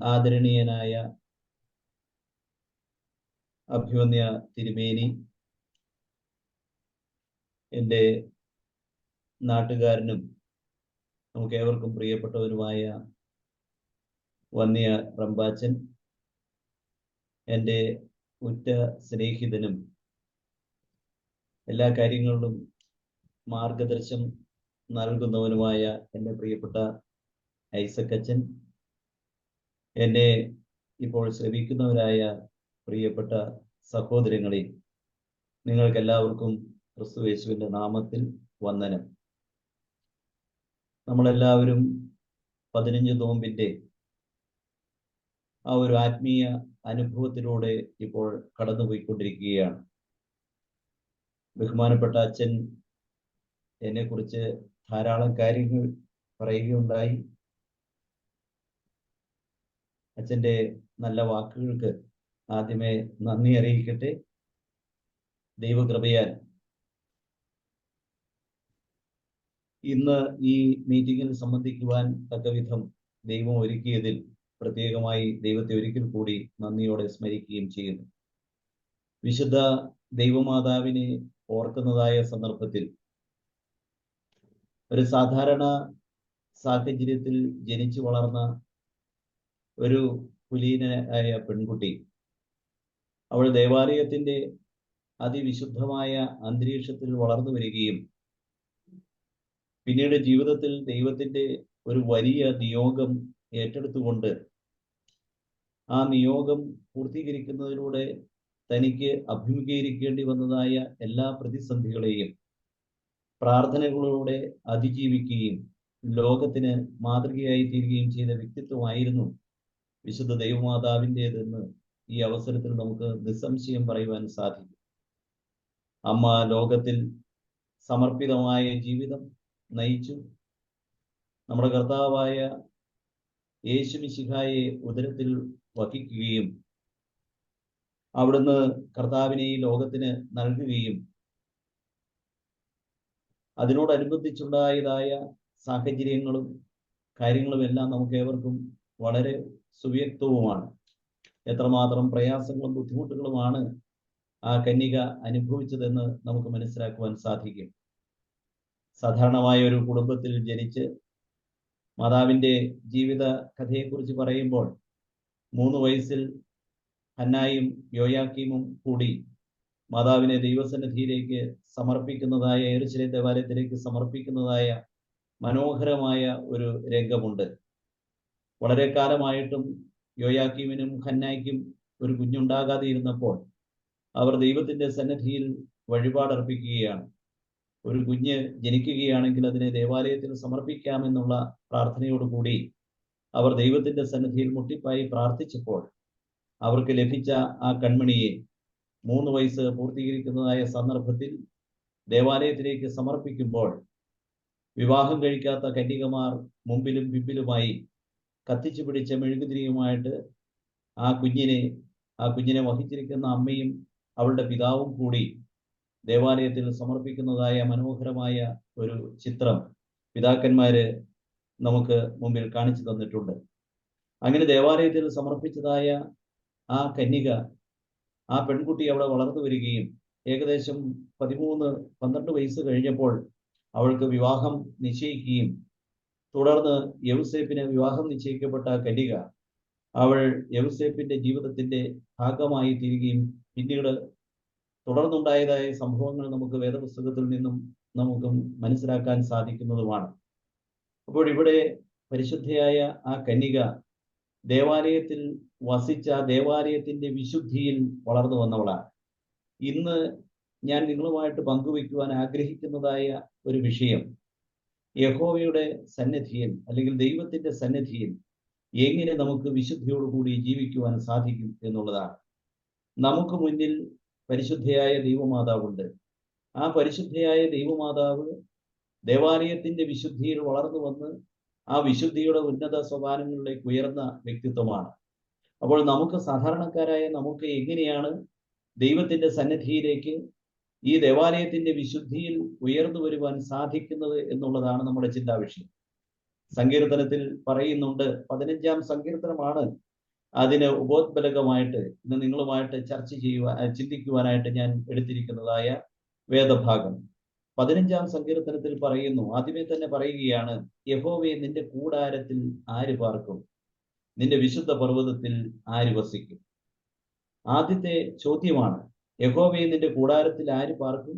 ആദരണീയനായ അഭിവന്യ തിരുമേനി, എൻ്റെ നാട്ടുകാരനും നമുക്ക് ഏവർക്കും പ്രിയപ്പെട്ടവരുമായ വന്യ റമ്പാച്ചൻ, എൻ്റെ ഉറ്റ സ്നേഹിതനും എല്ലാ കാര്യങ്ങളിലും മാർഗദർശനം നൽകുന്നവനുമായ എൻ്റെ പ്രിയപ്പെട്ട ഐസക് അച്ഛൻ, എന്നെ ഇപ്പോൾ ശ്രമിക്കുന്നവരായ പ്രിയപ്പെട്ട സഹോദരങ്ങളെ, നിങ്ങൾക്കെല്ലാവർക്കും ക്രിസ്തുയേശുവിൻ്റെ നാമത്തിൽ വന്ദനം. നമ്മളെല്ലാവരും 15 നോമ്പിൻ്റെ ആ ഒരു ആത്മീയ അനുഭവത്തിലൂടെ ഇപ്പോൾ കടന്നുപോയിക്കൊണ്ടിരിക്കുകയാണ്. ബഹുമാനപ്പെട്ട അച്ഛൻ എന്നെക്കുറിച്ച് ധാരാളം കാര്യങ്ങൾ പറയുകയുണ്ടായി. അച്ഛൻ്റെ നല്ല വാക്കുകൾക്ക് ആദ്യമേ നന്ദി അറിയിക്കട്ടെ. ദൈവകൃപയാൽ ഇന്ന് ഈ മീറ്റിങ്ങിൽ സംബന്ധിക്കുവാൻ തക്കവിധം ദൈവം ഒരുക്കിയതിൽ പ്രത്യേകമായി ദൈവത്തെ ഒരിക്കൽ കൂടി നന്ദിയോടെ സ്മരിക്കുകയും ചെയ്യുന്നു. വിശുദ്ധ ദൈവമാതാവിനെ ഓർക്കുന്നതായ സന്ദർഭത്തിൽ ഒരു സാധാരണ സാഹചര്യത്തിൽ ജനിച്ചു വളർന്ന ഒരു കുലീനയായ പെൺകുട്ടി, അവൾ ദേവാലയത്തിൻ്റെ അതിവിശുദ്ധമായ അന്തരീക്ഷത്തിൽ വളർന്നു വരികയും പിന്നീട് ജീവിതത്തിൽ ദൈവത്തിൻ്റെ ഒരു വലിയ നിയോഗം ഏറ്റെടുത്തുകൊണ്ട് ആ നിയോഗം പൂർത്തീകരിക്കുന്നതിലൂടെ തനിക്ക് അഭിമുഖീകരിക്കേണ്ടി വന്നതായ എല്ലാ പ്രതിസന്ധികളെയും പ്രാർത്ഥനകളിലൂടെ അതിജീവിക്കുകയും ലോകത്തിന് മാതൃകയായി തീരുകയും ചെയ്ത വ്യക്തിത്വമായിരുന്നു വിശുദ്ധ ദൈവമാതാവിൻ്റേതെന്ന് ഈ അവസരത്തിൽ നമുക്ക് നിസ്സംശയം പറയുവാൻ സാധിക്കും. അമ്മ ലോകത്തിൽ സമർപ്പിതമായ ജീവിതം നയിച്ചു. നമ്മുടെ കർത്താവായ യേശുമിശിഹായെ ഉദരത്തിൽ വഹിക്കുകയും അവിടുന്ന് കർത്താവിനെ ഈ ലോകത്തിന് നൽകുകയും അതിനോടനുബന്ധിച്ചുണ്ടായതായ സാഹചര്യങ്ങളും കാര്യങ്ങളും എല്ലാം നമുക്ക് ഏവർക്കും വളരെ സുവ്യക്തവുമാണ്. എത്രമാത്രം പ്രയാസങ്ങളും ബുദ്ധിമുട്ടുകളുമാണ് ആ കന്യക അനുഭവിച്ചതെന്ന് നമുക്ക് മനസ്സിലാക്കുവാൻ സാധിക്കും. സാധാരണമായ ഒരു കുടുംബത്തിൽ ജനിച്ച് മാതാവിൻ്റെ ജീവിത കഥയെക്കുറിച്ച് പറയുമ്പോൾ 3 വയസ്സിൽ ഹന്നായും യോയാക്കീമും കൂടി മാതാവിനെ ദൈവസന്നിധിയിലേക്ക് സമർപ്പിക്കുന്നതായ, യെരൂശലേം ദേവാലയത്തിലേക്ക് സമർപ്പിക്കുന്നതായ മനോഹരമായ ഒരു രംഗമുണ്ട്. വളരെ കാലമായിട്ടും യോയാക്കീമിനും ഹന്നായ്ക്കും ഒരു കുഞ്ഞുണ്ടാകാതെ ഇരുന്നപ്പോൾ അവർ ദൈവത്തിൻ്റെ സന്നിധിയിൽ വഴിപാടർപ്പിക്കുകയാണ്. ഒരു കുഞ്ഞ് ജനിക്കുകയാണെങ്കിൽ അതിനെ ദേവാലയത്തിൽ സമർപ്പിക്കാമെന്നുള്ള പ്രാർത്ഥനയോടുകൂടി അവർ ദൈവത്തിൻ്റെ സന്നിധിയിൽ മുട്ടിപ്പായി പ്രാർത്ഥിച്ചപ്പോൾ അവർക്ക് ലഭിച്ച ആ കൺമണിയെ 3 വയസ്സ് പൂർത്തീകരിക്കുന്നതായ സന്ദർഭത്തിൽ ദേവാലയത്തിലേക്ക് സമർപ്പിക്കുമ്പോൾ വിവാഹം കഴിക്കാത്ത കന്യകമാർ മുമ്പിലും പിമ്പിലുമായി കത്തിച്ചു പിടിച്ച മെഴുകുതിരിയുമായിട്ട് ആ കുഞ്ഞിനെ വഹിച്ചിരിക്കുന്ന അമ്മയും അവളുടെ പിതാവും കൂടി ദേവാലയത്തിൽ സമർപ്പിക്കുന്നതായ മനോഹരമായ ഒരു ചിത്രം പിതാക്കന്മാര് നമുക്ക് മുമ്പിൽ കാണിച്ചു തന്നിട്ടുണ്ട്. അങ്ങനെ ദേവാലയത്തിൽ സമർപ്പിച്ചതായ ആ കന്യക, ആ പെൺകുട്ടി അവിടെ വളർന്നു വരികയും ഏകദേശം 13-12 വയസ്സ് കഴിഞ്ഞപ്പോൾ അവൾക്ക് വിവാഹം നിശ്ചയിക്കുകയും തുടർന്ന് യൗസേപ്പിന് വിവാഹം നിശ്ചയിക്കപ്പെട്ട കന്യക അവൾ യൗസേപ്പിന്റെ ജീവിതത്തിന്റെ ഭാഗമായി തീരുകയും പിന്നീട് തുടർന്നുണ്ടായതായ സംഭവങ്ങൾ നമുക്ക് വേദപുസ്തകത്തിൽ നിന്നും നമുക്ക് മനസ്സിലാക്കാൻ സാധിക്കുന്നതുമാണ്. അപ്പോൾ ഇവിടെ പരിശുദ്ധയായ ആ കന്യക ദേവാലയത്തിൽ വസിച്ച ദേവാലയത്തിന്റെ വിശുദ്ധിയിൽ വളർന്നു വന്നവളാണ്. ഇന്ന് ഞാൻ നിങ്ങളുമായിട്ട് പങ്കുവയ്ക്കുവാൻ ആഗ്രഹിക്കുന്നതായ ഒരു വിഷയം, യഹോവയുടെ സന്നിധിയിൽ അല്ലെങ്കിൽ ദൈവത്തിന്റെ സന്നിധിയിൽ എങ്ങനെ നമുക്ക് വിശുദ്ധിയോടുകൂടി ജീവിക്കുവാൻ സാധിക്കും എന്നുള്ളതാണ്. നമുക്ക് മുന്നിൽ പരിശുദ്ധയായ ദൈവമാതാവുണ്ട്. ആ പരിശുദ്ധയായ ദൈവമാതാവ് ദേവാലയത്തിന്റെ വിശുദ്ധിയിൽ വളർന്നു വന്ന് ആ വിശുദ്ധിയുടെ ഉന്നത സോപാനങ്ങളിലേക്ക് ഉയർന്ന വ്യക്തിത്വമാണ്. അപ്പോൾ നമുക്ക് സാധാരണക്കാരായ നമുക്ക് എങ്ങനെയാണ് ദൈവത്തിന്റെ സന്നിധിയിലേക്ക് ഈ ദേവാലയത്തിന്റെ വിശുദ്ധിയിൽ ഉയർന്നു വരുവാൻ സാധിക്കുന്നത് എന്നുള്ളതാണ് നമ്മുടെ ചിന്താവിഷയം. സങ്കീർത്തനത്തിൽ പറയുന്നുണ്ട്. 15-ാം സങ്കീർത്തനമാണ് അതിന് ഉപോത്ബലകമായിട്ട് ഇന്ന് നിങ്ങളുമായിട്ട് ചർച്ച ചിന്തിക്കുവാനായിട്ട് ഞാൻ എടുത്തിരിക്കുന്നതായ വേദഭാഗം. 15-ാം സങ്കീർത്തനത്തിൽ പറയുന്നു, ആദ്യമേ തന്നെ പറയുകയാണ്, യഹോവേ നിന്റെ കൂടാരത്തിൽ ആര് പാർക്കും, നിന്റെ വിശുദ്ധ പർവ്വതത്തിൽ ആര് വസിക്കും. ആദ്യത്തെ ചോദ്യമാണ്, യഹോവേ നിന്റെ കൂടാരത്തിൽ ആര് പാർക്കും,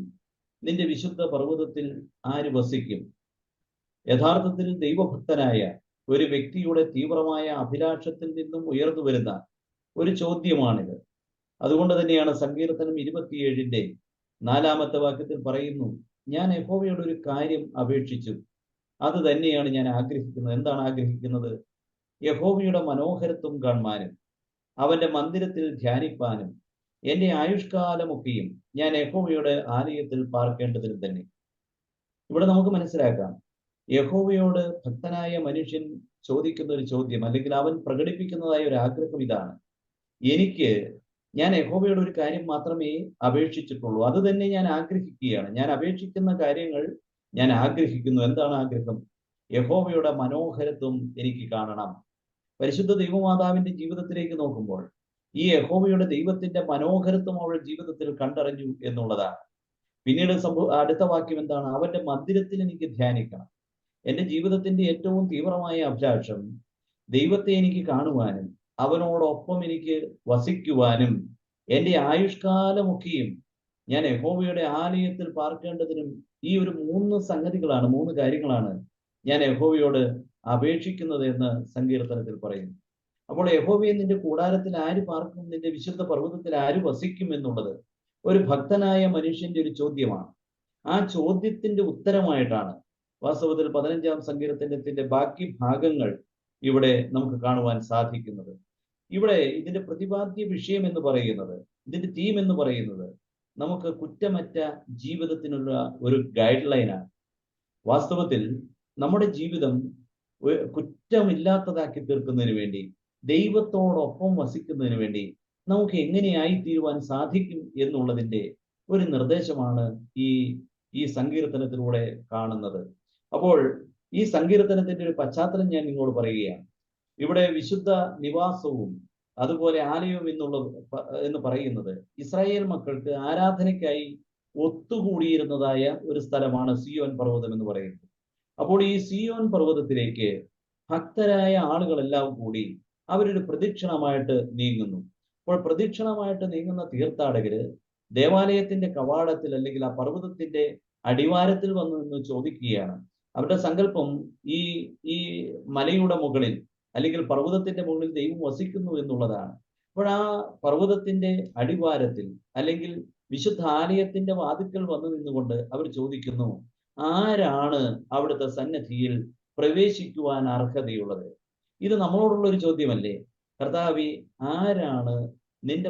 നിന്റെ വിശുദ്ധ പർവ്വതത്തിൽ ആര് വസിക്കും. യഥാർത്ഥത്തിൽ ദൈവഭക്തനായ ഒരു വ്യക്തിയുടെ തീവ്രമായ അഭിലാഷത്തിൽ നിന്നും ഉയർന്നു വരുന്ന ഒരു ചോദ്യമാണിത്. അതുകൊണ്ട് തന്നെയാണ് സങ്കീർത്തനം 27-ന്റെ 4-ാമത്തെ വാക്യത്തിൽ പറയുന്നു, ഞാൻ യഹോവയോട് ഒരു കാര്യം അപേക്ഷിച്ചു, അത് തന്നെയാണ് ഞാൻ ആഗ്രഹിക്കുന്നത്. എന്താണ് ആഗ്രഹിക്കുന്നത്? യഹോവയുടെ മനോഹരത്വം കാണുവാനും അവന്റെ മന്ദിരത്തിൽ ധ്യാനിപ്പാനും എന്റെ ആയുഷ്കാലമൊക്കെയും ഞാൻ യഹോവയുടെ ആലയത്തിൽ പാർക്കേണ്ടതിനും തന്നെ. ഇവിടെ നമുക്ക് മനസ്സിലാക്കാം, യഹോവയോട് ഭക്തനായ മനുഷ്യൻ ചോദിക്കുന്ന ഒരു ചോദ്യം, അല്ലെങ്കിൽ അവൻ പ്രകടിപ്പിക്കുന്നതായ ഒരു ആഗ്രഹം ഇതാണ്, ഞാൻ യഹോവയോട് ഒരു കാര്യം മാത്രമേ അപേക്ഷിച്ചിട്ടുള്ളൂ, അത് തന്നെ ഞാൻ ആഗ്രഹിക്കുകയാണ്. ഞാൻ അപേക്ഷിക്കുന്ന കാര്യങ്ങൾ ഞാൻ ആഗ്രഹിക്കുന്നു. എന്താണ് ആഗ്രഹം? യഹോവയുടെ മനോഹരത്വം എനിക്ക് കാണണം. പരിശുദ്ധ ദൈവമാതാവിന്റെ ജീവിതത്തിലേക്ക് നോക്കുമ്പോൾ ഈ യഹോവയുടെ ദൈവത്തിന്റെ മനോഹരത്വം അവൾ ജീവിതത്തിൽ കണ്ടറിഞ്ഞു എന്നുള്ളതാണ്. പിന്നീട് അടുത്ത വാക്യം എന്താണ്? അവന്റെ മന്ദിരത്തിൽ എനിക്ക് ധ്യാനിക്കണം. എൻ്റെ ജീവിതത്തിന്റെ ഏറ്റവും തീവ്രമായ അഭിലാഷം ദൈവത്തെ എനിക്ക് കാണുവാനും അവനോടൊപ്പം എനിക്ക് വസിക്കുവാനും എൻ്റെ ആയുഷ്കാലമൊക്കെയും ഞാൻ യഹോവയുടെ ആലയത്തിൽ പാർക്കേണ്ടതിനും ഈ ഒരു 3 കാര്യങ്ങളാണ് ഞാൻ യഹോവയോട് അപേക്ഷിക്കുന്നത് എന്ന് സങ്കീർത്തനത്തിൽ പറയുന്നു. അപ്പോൾ യഹോവയെ നിന്റെ കൂടാരത്തിൽ ആര് പാർക്കും, നിന്റെ വിശുദ്ധ പർവ്വതത്തിൽ ആര് വസിക്കും എന്നുള്ളത് ഒരു ഭക്തനായ മനുഷ്യന്റെ ഒരു ചോദ്യമാണ്. ആ ചോദ്യത്തിന്റെ ഉത്തരമായിട്ടാണ് വാസ്തവത്തിൽ 15-ാം സങ്കീർത്തനത്തിന്റെ ബാക്കി ഭാഗങ്ങൾ ഇവിടെ നമുക്ക് കാണുവാൻ സാധിക്കുന്നത്. ഇവിടെ ഇതിന്റെ പ്രതിപാദ്യ വിഷയം എന്ന് പറയുന്നത്, ഇതിന്റെ തീം എന്ന് പറയുന്നത്, നമുക്ക് കുറ്റമറ്റ ജീവിതത്തിനുള്ള ഒരു ഗൈഡ് ലൈനാണ്. വാസ്തവത്തിൽ നമ്മുടെ ജീവിതം കുറ്റമില്ലാത്തതാക്കി തീർക്കുന്നതിന് വേണ്ടി, ദൈവത്തോടൊപ്പം വസിക്കുന്നതിന് വേണ്ടി നമുക്ക് എങ്ങനെയായി തീരുവാൻ സാധിക്കും എന്നുള്ളതിന്റെ ഒരു നിർദ്ദേശമാണ് ഈ സങ്കീർത്തനത്തിലൂടെ കാണുന്നത്. അപ്പോൾ ഈ സങ്കീർത്തനത്തിന്റെ ഒരു പശ്ചാത്തലം ഞാൻ നിങ്ങളോട് പറയുകയാണ്. ഇവിടെ വിശുദ്ധ നിവാസവും അതുപോലെ ആലയവും എന്ന് പറയുന്നത് ഇസ്രായേൽ മക്കൾക്ക് ആരാധനയ്ക്കായി ഒത്തുകൂടിയിരുന്നതായ ഒരു സ്ഥലമാണ് സിയോൻ പർവ്വതം എന്ന് പറയുന്നത്. അപ്പോൾ ഈ സിയോൻ പർവ്വതത്തിലേക്ക് ഭക്തരായ ആളുകളെല്ലാം കൂടി അവരൊരു പ്രദക്ഷിണമായിട്ട് നീങ്ങുന്നു. അപ്പോൾ പ്രദക്ഷിണമായിട്ട് നീങ്ങുന്ന തീർത്ഥാടകര് ദേവാലയത്തിന്റെ കവാടത്തിൽ അല്ലെങ്കിൽ ആ പർവ്വതത്തിന്റെ അടിവാരത്തിൽ വന്നു നിന്ന് ചോദിക്കുകയാണ്. അവരുടെ സങ്കല്പം ഈ മലയുടെ മുകളിൽ അല്ലെങ്കിൽ പർവ്വതത്തിന്റെ മുകളിൽ ദൈവം വസിക്കുന്നു എന്നുള്ളതാണ്. അപ്പോൾ ആ പർവ്വതത്തിന്റെ അടിവാരത്തിൽ അല്ലെങ്കിൽ വിശുദ്ധ ആലയത്തിന്റെ വാതിൽക്കൽ വന്നു നിന്നുകൊണ്ട് അവർ ചോദിക്കുന്നു, ആരാണ് അവിടുത്തെ സന്നിധിയിൽ പ്രവേശിക്കുവാൻ അർഹതയുള്ളത്? ഇത് നമ്മളോടുള്ള ഒരു ചോദ്യമല്ലേ? കർത്താവേ, ആരാണ് നിന്റെ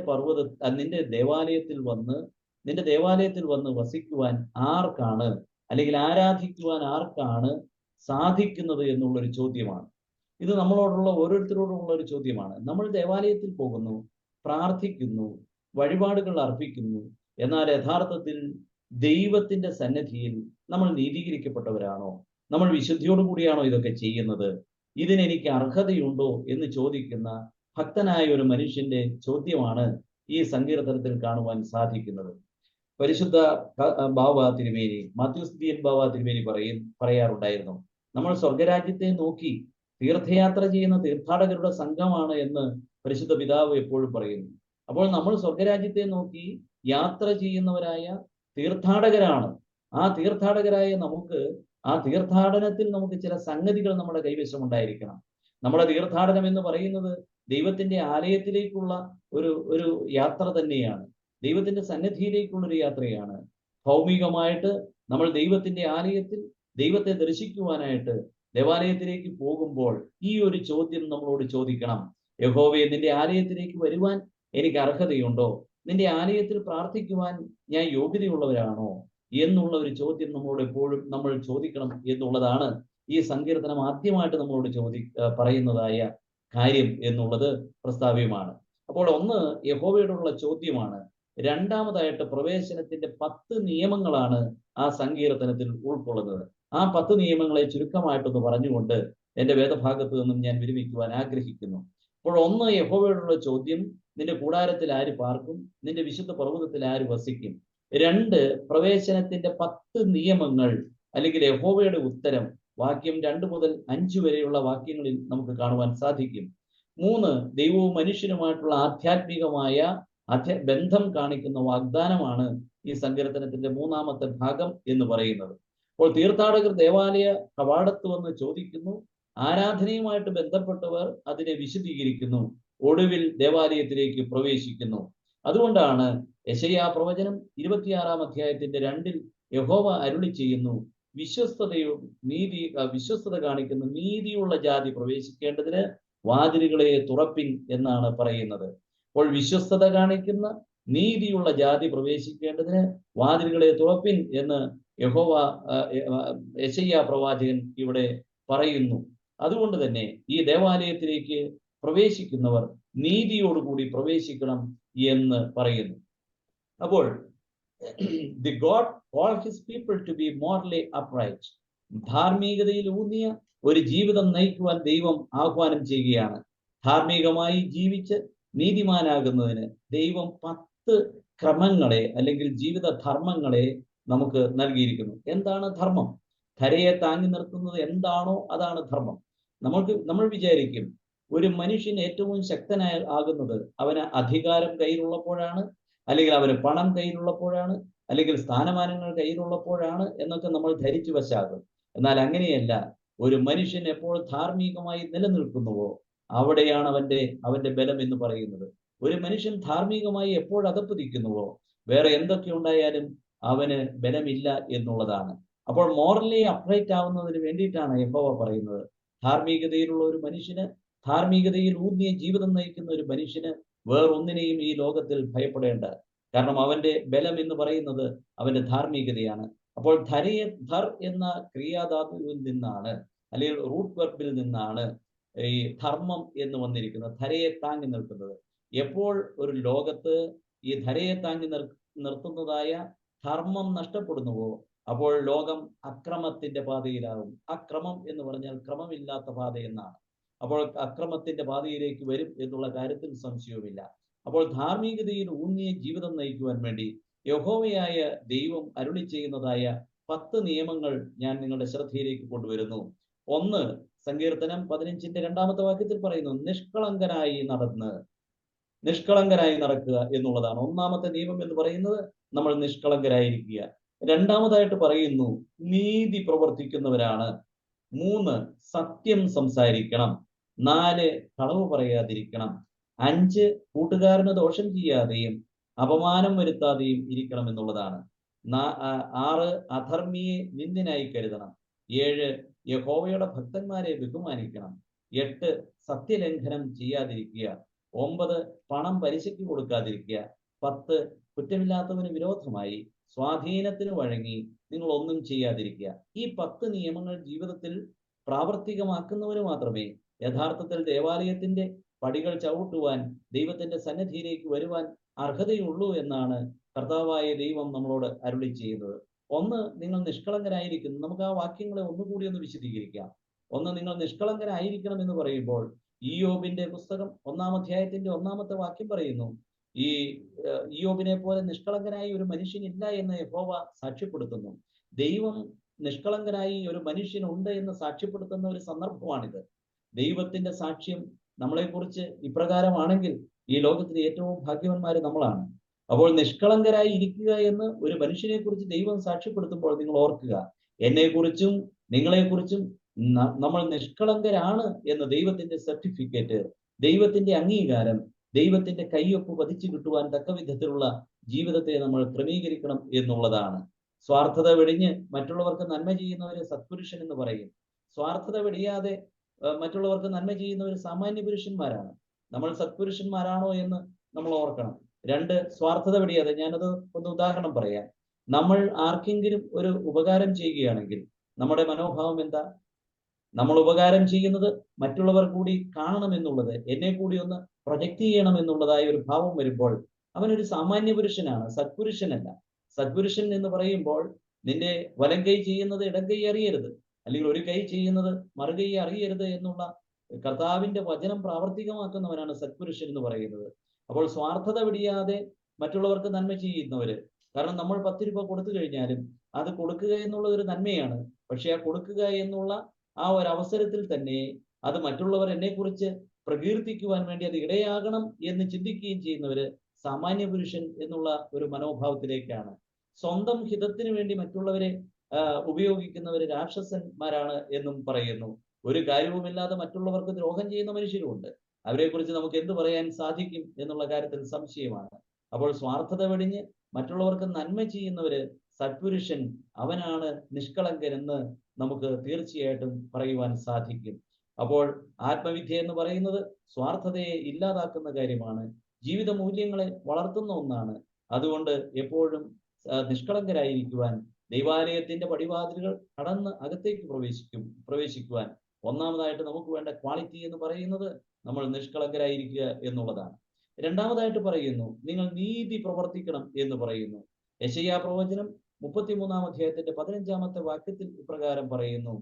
ദേവാലയത്തിൽ വന്ന് വസിക്കുവാൻ ആർക്കാണ്, അല്ലെങ്കിൽ ആരാധിക്കുവാൻ ആർക്കാണ് സാധിക്കുന്നത് എന്നുള്ളൊരു ചോദ്യമാണ്. ഇത് നമ്മളോടുള്ള ഓരോരുത്തരോടുമുള്ള ഒരു ചോദ്യമാണ്. നമ്മൾ ദേവാലയത്തിൽ പോകുന്നു, പ്രാർത്ഥിക്കുന്നു, വഴിപാടുകൾ അർപ്പിക്കുന്നു, എന്നാൽ യഥാർത്ഥത്തിൽ ദൈവത്തിന്റെ സന്നിധിയിൽ നമ്മൾ നീതീകരിക്കപ്പെട്ടവരാണോ? നമ്മൾ വിശുദ്ധിയോടു കൂടിയാണോ ഇതൊക്കെ ചെയ്യുന്നത്? ഇതിനെനിക്ക് അർഹതയുണ്ടോ എന്ന് ചോദിക്കുന്ന ഭക്തനായ ഒരു മനുഷ്യന്റെ ചോദ്യമാണ് ഈ സങ്കീർത്തനത്തിൽ കാണുവാൻ സാധിക്കുന്നത്. പരിശുദ്ധ ബാവ തിരുമേനി, മാത്യൂസ് ദിയൻ ബാവ തിരുമേനി പറയാറുണ്ടായിരുന്നു, നമ്മൾ സ്വർഗരാജ്യത്തെ നോക്കി തീർത്ഥയാത്ര ചെയ്യുന്ന തീർത്ഥാടകരുടെ സംഘമാണ് എന്ന് പരിശുദ്ധ പിതാവ് എപ്പോഴും പറയുന്നു. അപ്പോൾ നമ്മൾ സ്വർഗരാജ്യത്തെ നോക്കി യാത്ര ചെയ്യുന്നവരായ തീർത്ഥാടകരാണ്. ആ തീർത്ഥാടകരായ നമുക്ക് ആ തീർത്ഥാടനത്തിൽ നമുക്ക് ചില സംഗതികൾ നമ്മുടെ കൈവശം ഉണ്ടായിരിക്കണം. നമ്മുടെ തീർത്ഥാടനം എന്ന് പറയുന്നത് ദൈവത്തിന്റെ ആലയത്തിലേക്കുള്ള ഒരു യാത്ര തന്നെയാണ്. ദൈവത്തിന്റെ സന്നിധിയിലേക്കുള്ളൊരു യാത്രയാണ്. ഭൗമികമായിട്ട് നമ്മൾ ദൈവത്തിന്റെ ആലയത്തിൽ ദൈവത്തെ ദർശിക്കുവാനായിട്ട് ദേവാലയത്തിലേക്ക് പോകുമ്പോൾ ഈ ഒരു ചോദ്യം നമ്മളോട് ചോദിക്കണം. യഹോവേ, നിന്റെ ആലയത്തിലേക്ക് വരുവാൻ എനിക്ക് അർഹതയുണ്ടോ? നിന്റെ ആലയത്തിൽ പ്രാർത്ഥിക്കുവാൻ ഞാൻ യോഗ്യതയുള്ളവരാണോ എന്നുള്ള ഒരു ചോദ്യം നമ്മളോട് എപ്പോഴും നമ്മൾ ചോദിക്കണം എന്നുള്ളതാണ് ഈ സങ്കീർത്തനം ആദ്യമായിട്ട് നമ്മളോട് പറയുന്നതായ കാര്യം എന്നുള്ളത് പ്രസ്താവ്യമാണ്. അപ്പോൾ ഒന്ന് യഹോവയോടുള്ള ചോദ്യമാണ്. രണ്ടാമതായിട്ട് പ്രവേശനത്തിന്റെ 10 നിയമങ്ങളാണ് ആ സങ്കീർത്തനത്തിൽ ഉൾക്കൊള്ളുന്നത്. ആ 10 നിയമങ്ങളെ ചുരുക്കമായിട്ടൊന്ന് പറഞ്ഞുകൊണ്ട് എൻ്റെ വേദഭാഗത്ത് നിന്നും ഞാൻ വിരമിക്കുവാൻ ആഗ്രഹിക്കുന്നു. അപ്പോൾ ഒന്ന്, യഹോവയോടുള്ള ചോദ്യം, നിന്റെ കൂടാരത്തിൽ ആര് പാർക്കും, നിന്റെ വിശുദ്ധ പർവ്വതത്തിൽ ആര് വസിക്കും. രണ്ട്, പ്രവേശനത്തിന്റെ 10 നിയമങ്ങൾ അല്ലെങ്കിൽ യഹോവയുടെ ഉത്തരം, വാക്യം 2 മുതൽ 5 വരെയുള്ള വാക്യങ്ങളിൽ നമുക്ക് കാണുവാൻ സാധിക്കും. 3, ദൈവവും മനുഷ്യനുമായിട്ടുള്ള ആധ്യാത്മികമായ ബന്ധം കാണിക്കുന്ന വാഗ്ദാനമാണ് ഈ സങ്കീർത്തനത്തിന്റെ 3-ാമത്തെ ഭാഗം എന്ന് പറയുന്നത്. അപ്പോൾ തീർത്ഥാടകർ ദേവാലയ കവാടത്ത് വന്ന് ചോദിക്കുന്നു, ആരാധനയുമായിട്ട് ബന്ധപ്പെട്ടവർ അതിനെ വിശദീകരിക്കുന്നു, ഒടുവിൽ ദേവാലയത്തിലേക്ക് പ്രവേശിക്കുന്നു. അതുകൊണ്ടാണ് യെശയ്യാ പ്രവചനം 26-ാം അധ്യായത്തിന്റെ 2-ൽ യഹോവ അരുളി ചെയ്യുന്നു, വിശ്വസ്തത കാണിക്കുന്ന നീതിയുള്ള ജാതി പ്രവേശിക്കേണ്ടതിന് വാതിലുകളെ തുറപ്പിൻ എന്നാണ് പറയുന്നത്. അപ്പോൾ വിശ്വസ്തത കാണിക്കുന്ന നീതിയുള്ള ജാതി പ്രവേശിക്കേണ്ടതിന് വാതിലുകളെ തുറപ്പിൻ എന്ന് യെശയ്യാ പ്രവാചകൻ ഇവിടെ പറയുന്നു. അതുകൊണ്ട് തന്നെ ഈ ദേവാലയത്തിലേക്ക് പ്രവേശിക്കുന്നവർ നീതിയോടുകൂടി പ്രവേശിക്കണം എന്ന് പറയുന്നു. അപ്പോൾ the God called his people to be morally upright. ധാർമ്മികതയിൽ ഊന്നിയ ഒരു ജീവിതം നയിക്കുവാൻ ദൈവം ആഹ്വാനം ചെയ്യുകയാണ്. ധാർമ്മികമായി ജീവിച്ച് നീതിമാനാകുന്നതിന് ദൈവം 10 ക്രമങ്ങളെ അല്ലെങ്കിൽ ജീവിത ധർമ്മങ്ങളെ നമുക്ക് നൽകിയിരിക്കുന്നു. എന്താണ് ധർമ്മം? ധരയെ താങ്ങി നിർത്തുന്നത് എന്താണോ അതാണ് ധർമ്മം. നമ്മൾ വിചാരിക്കും ഒരു മനുഷ്യൻ ഏറ്റവും ശക്തനാകുന്നത് അവന് അധികാരം കയ്യിലുള്ളപ്പോഴാണ്, അല്ലെങ്കിൽ അവന് പണം കയ്യിലുള്ളപ്പോഴാണ്, അല്ലെങ്കിൽ സ്ഥാനമാനങ്ങൾ കയ്യിലുള്ളപ്പോഴാണ് എന്നൊക്കെ നമ്മൾ ധരിച്ചു വശാകും. എന്നാൽ അങ്ങനെയല്ല. ഒരു മനുഷ്യൻ എപ്പോൾ ധാർമ്മികമായി നിലനിൽക്കുന്നുവോ അവിടെയാണ് അവന്റെ ബലം എന്ന് പറയുന്നത്. ഒരു മനുഷ്യൻ ധാർമ്മികമായി എപ്പോൾ അധപ്പതിക്കുന്നുവോ വേറെ എന്തൊക്കെ ഉണ്ടായാലും അവന് ബലമില്ല എന്നുള്ളതാണ്. അപ്പോൾ മോറലി അപ്രൈറ്റ് ആവുന്നതിന് വേണ്ടിയിട്ടാണ് യഹോവ പറയുന്നത്, ധാർമ്മികതയിലുള്ള ഒരു മനുഷ്യന്, ധാർമ്മികതയിൽ ഊന്നിയ ജീവിതം നയിക്കുന്ന ഒരു മനുഷ്യന് വേറൊന്നിനെയും ഈ ലോകത്തിൽ ഭയപ്പെടേണ്ട. കാരണം അവന്റെ ബലം എന്ന് പറയുന്നത് അവന്റെ ധാർമ്മികതയാണ്. അപ്പോൾ ധർ എന്ന ക്രിയാധാതുവിൽ നിന്നാണ്, അല്ലെങ്കിൽ റൂട്ട് വെർബിൽ നിന്നാണ് ഈ ധർമ്മം എന്ന് വന്നിരിക്കുന്നത്, ധരയെ താങ്ങി നിൽക്കുന്നത്. എപ്പോൾ ഒരു ലോകത്ത് ഈ ധരയെ താങ്ങി നിർത്തുന്നതായ ധർമ്മം നഷ്ടപ്പെടുന്നുവോ അപ്പോൾ ലോകം അക്രമത്തിന്റെ പാതയിലാകും. അക്രമം എന്ന് പറഞ്ഞാൽ ക്രമമില്ലാത്ത പാത എന്നാണ്. അപ്പോൾ അക്രമത്തിന്റെ പാതയിലേക്ക് വരും എന്നുള്ള കാര്യത്തിൽ സംശയവുമില്ല. അപ്പോൾ ധാർമ്മികതയിൽ ഊന്നിയ ജീവിതം നയിക്കുവാൻ വേണ്ടി യഹോവയായ ദൈവം അരുളി ചെയ്യുന്നതായ 10 നിയമങ്ങൾ ഞാൻ നിങ്ങളുടെ ശ്രദ്ധയിലേക്ക് കൊണ്ടുവരുന്നു. 1, സങ്കീർത്തനം 15-ന്റെ 2-ാമത്തെ വാക്യത്തിൽ പറയുന്നു, നിഷ്കളങ്കനായി നടക്കുക എന്നുള്ളതാണ് 1-ാമത്തെ നിയമം എന്ന് പറയുന്നത്. നമ്മൾ നിഷ്കളങ്കരായിരിക്കുക. 2-ാമതായിട്ട് പറയുന്നു, നീതി പ്രവർത്തിക്കുന്നവരാണ്. 3, സത്യം സംസാരിക്കണം. 4, കളവ് പറയാതിരിക്കണം. 5, കൂട്ടുകാരന് ദോഷം ചെയ്യാതെയും അപമാനം വരുത്താതെയും ഇരിക്കണം എന്നുള്ളതാണ്. 6, അധർമ്മിയെ നിന്ദനായി കരുതണം. 7, യഹോവയുടെ ഭക്തന്മാരെ ബഹുമാനിക്കണം. 8, സത്യലംഘനം ചെയ്യാതിരിക്കുക. 9, പണം പലിശയ്ക്ക് കൊടുക്കാതിരിക്കുക. 10, കുറ്റമില്ലാത്തവന് വിരോധമായി സ്വാധീനത്തിന് വഴങ്ങി നിങ്ങൾ ഒന്നും ചെയ്യാതിരിക്കുക. ഈ 10 നിയമങ്ങൾ ജീവിതത്തിൽ പ്രാവർത്തികമാക്കുന്നവന് മാത്രമേ യഥാർത്ഥത്തിൽ ദേവാലയത്തിന്റെ പടികൾ ചവിട്ടുവാൻ, ദൈവത്തിന്റെ സന്നിധിയിലേക്ക് വരുവാൻ അർഹതയുള്ളൂ എന്നാണ് കർത്താവായ ദൈവം നമ്മളോട് അരുളി ചെയ്യുന്നത്. 1, നിങ്ങൾ നിഷ്കളങ്കരായിരിക്കുന്നു. നമുക്ക് ആ വാക്യങ്ങളെ ഒന്നുകൂടി ഒന്ന് വിശദീകരിക്കാം. 1, നിങ്ങൾ നിഷ്കളങ്കരായിരിക്കണം എന്ന് പറയുമ്പോൾ ഇയ്യോബിന്റെ പുസ്തകം 1-ാം അധ്യായത്തിന്റെ 1-ാമത്തെ വാക്യം പറയുന്നു, ഈ ഇയ്യോബിനെ പോലെ നിഷ്കളങ്കനായി ഒരു മനുഷ്യനില്ല എന്ന് യഹോവ സാക്ഷ്യപ്പെടുത്തുന്നു. ദൈവം നിഷ്കളങ്കനായി ഒരു മനുഷ്യനുണ്ട് എന്ന് സാക്ഷ്യപ്പെടുത്തുന്ന ഒരു സന്ദർഭമാണിത്. ദൈവത്തിന്റെ സാക്ഷ്യം നമ്മളെക്കുറിച്ച് ഇപ്രകാരമാണെങ്കിൽ ഈ ലോകത്തിലെ ഏറ്റവും ഭാഗ്യവാന്മാര് നമ്മളാണ്. അപ്പോൾ നിഷ്കളങ്കരായി ഇരിക്കുക എന്ന് ഒരു മനുഷ്യനെ കുറിച്ച് ദൈവം സാക്ഷ്യപ്പെടുത്തുമ്പോൾ നിങ്ങൾ ഓർക്കുക, എന്നെക്കുറിച്ചും നിങ്ങളെക്കുറിച്ചും നമ്മൾ നിഷ്കളങ്കരാണ് എന്ന ദൈവത്തിന്റെ സർട്ടിഫിക്കറ്റ്, ദൈവത്തിന്റെ അംഗീകാരം, ദൈവത്തിന്റെ കയ്യൊപ്പ് പതിച്ചു കിട്ടുവാൻ തക്ക വിധത്തിലുള്ള ജീവിതത്തെ നമ്മൾ ക്രമീകരിക്കണം എന്നുള്ളതാണ്. സ്വാർത്ഥത വെടിഞ്ഞ് മറ്റുള്ളവർക്ക് നന്മ ചെയ്യുന്നവരെ സത്പുരുഷൻ എന്ന് പറയും. സ്വാർത്ഥത വെടിയാതെ മറ്റുള്ളവർക്ക് നന്മ ചെയ്യുന്നവർ സാമാന്യ പുരുഷന്മാരാണ്. നമ്മൾ സത്പുരുഷന്മാരാണോ എന്ന് നമ്മൾ ഓർക്കണം. 2, സ്വാർത്ഥത വെടിയാതെ. ഞാനത് ഒന്ന് ഉദാഹരണം പറയാം. നമ്മൾ ആർക്കെങ്കിലും ഒരു ഉപകാരം ചെയ്യുകയാണെങ്കിൽ നമ്മുടെ മനോഭാവം എന്താ? നമ്മൾ ഉപകാരം ചെയ്യുന്നത് മറ്റുള്ളവർ കൂടി കാണണം എന്നുള്ളത്, എന്നെ കൂടി ഒന്ന് പ്രൊജക്റ്റ് ചെയ്യണം എന്നുള്ളതായ ഒരു ഭാവം വരുമ്പോൾ അവനൊരു സാമാന്യ പുരുഷനാണ്, സത്പുരുഷനല്ല. സത്പുരുഷൻ എന്ന് പറയുമ്പോൾ നിന്റെ വലം കൈ ചെയ്യുന്നത് ഇടം കൈ അറിയരുത്, അല്ലെങ്കിൽ ഒരു കൈ ചെയ്യുന്നത് മറുകൈ അറിയരുത് എന്നുള്ള കർത്താവിന്റെ വചനം പ്രാവർത്തികമാക്കുന്നവനാണ് സത്പുരുഷൻ എന്ന് പറയുന്നത്. അപ്പോൾ സ്വാർത്ഥത വെടിയാതെ മറ്റുള്ളവർക്ക് നന്മ ചെയ്യുന്നവര്, കാരണം നമ്മൾ 10 രൂപ കൊടുത്തു കഴിഞ്ഞാലും അത് കൊടുക്കുക എന്നുള്ളത് ഒരു നന്മയാണ്. പക്ഷെ ആ കൊടുക്കുക എന്നുള്ള ആ ഒരു അവസരത്തിൽ തന്നെ അത് മറ്റുള്ളവർ എന്നെക്കുറിച്ച് പ്രകീർത്തിക്കുവാൻ വേണ്ടി അത് ഇടയാകണം എന്ന് ചിന്തിക്കുകയും ചെയ്യുന്നവര് സാമാന്യ പുരുഷൻ എന്നുള്ള ഒരു മനോഭാവത്തിലേക്കാണ്. സ്വന്തം ഹിതത്തിന് വേണ്ടി മറ്റുള്ളവരെ ഉപയോഗിക്കുന്നവര് രാക്ഷസന്മാരാണ് എന്നും പറയുന്നു. ഒരു കാര്യവുമില്ലാതെ മറ്റുള്ളവർക്ക് ദ്രോഹം ചെയ്യുന്ന മനുഷ്യരുമുണ്ട്. അവരെക്കുറിച്ച് നമുക്ക് എന്ത് പറയാൻ സാധിക്കും എന്നുള്ള കാര്യത്തിൽ സംശയമാണ്. അപ്പോൾ സ്വാർത്ഥത വെടിഞ്ഞ് മറ്റുള്ളവർക്ക് നന്മ ചെയ്യുന്നവര് സത്പുരുഷൻ, അവനാണ് നിഷ്കളങ്കൻ എന്ന് നമുക്ക് തീർച്ചയായിട്ടും പറയുവാൻ സാധിക്കും. അപ്പോൾ ആത്മവിദ്യ എന്ന് പറയുന്നത് സ്വാർത്ഥതയെ ഇല്ലാതാക്കുന്ന കാര്യമാണ്, ജീവിത മൂല്യങ്ങളെ വളർത്തുന്ന ഒന്നാണ്. അതുകൊണ്ട് എപ്പോഴും നിഷ്കളങ്കരായിരിക്കുവാൻ, ദൈവാലയത്തിന്റെ പടിവാതിലുകൾ കടന്ന് അകത്തേക്ക് പ്രവേശിക്കുവാൻ ഒന്നാമതായിട്ട് നമുക്ക് വേണ്ട ക്വാളിറ്റി എന്ന് പറയുന്നത് നമ്മൾ നിഷ്കളങ്കരായിരിക്കുക എന്നുള്ളതാണ്. രണ്ടാമതായിട്ട് പറയുന്നു, നിങ്ങൾ നീതി പ്രവർത്തിക്കണം എന്ന് പറയുന്നു. യെശയ്യാ പ്രവചനം 33-ാം അധ്യായത്തിന്റെ 15-ാമത്തെ വാക്യത്തിൽ ഇപ്രകാരം പറയുന്നു,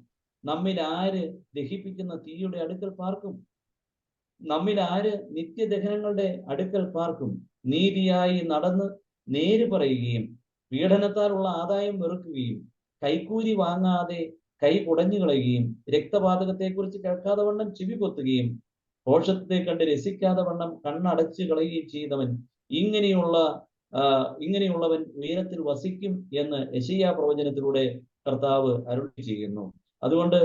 നമ്മിൽ ആര് ദഹിപ്പിക്കുന്ന തീയുടെ അടുക്കൽ പാർക്കും? നമ്മിൽ ആര് നിത്യദഹനങ്ങളുടെ അടുക്കൽ പാർക്കും? നീതിയായി നടന്ന് നേര് പറയുകയും പീഡനത്താലുള്ള ആദായം വെറുക്കുകയും കൈക്കൂലി വാങ്ങാതെ കൈ കുടഞ്ഞു കളയുകയും രക്തപാതകത്തെക്കുറിച്ച് കേൾക്കാതെ വണ്ണം ചെവി പൊത്തുകയും ദോഷത്തെ കണ്ട് രസിക്കാതെ വണ്ണം കണ്ണടച്ചു കളയുകയും ചെയ്തവൻ ഇങ്ങനെയുള്ളവൻ ഉയരത്തിൽ വസിക്കും എന്ന് യെശയ്യാ പ്രവചനത്തിലൂടെ കർത്താവ് അരുളി ചെയ്യുന്നു. അതുകൊണ്ട്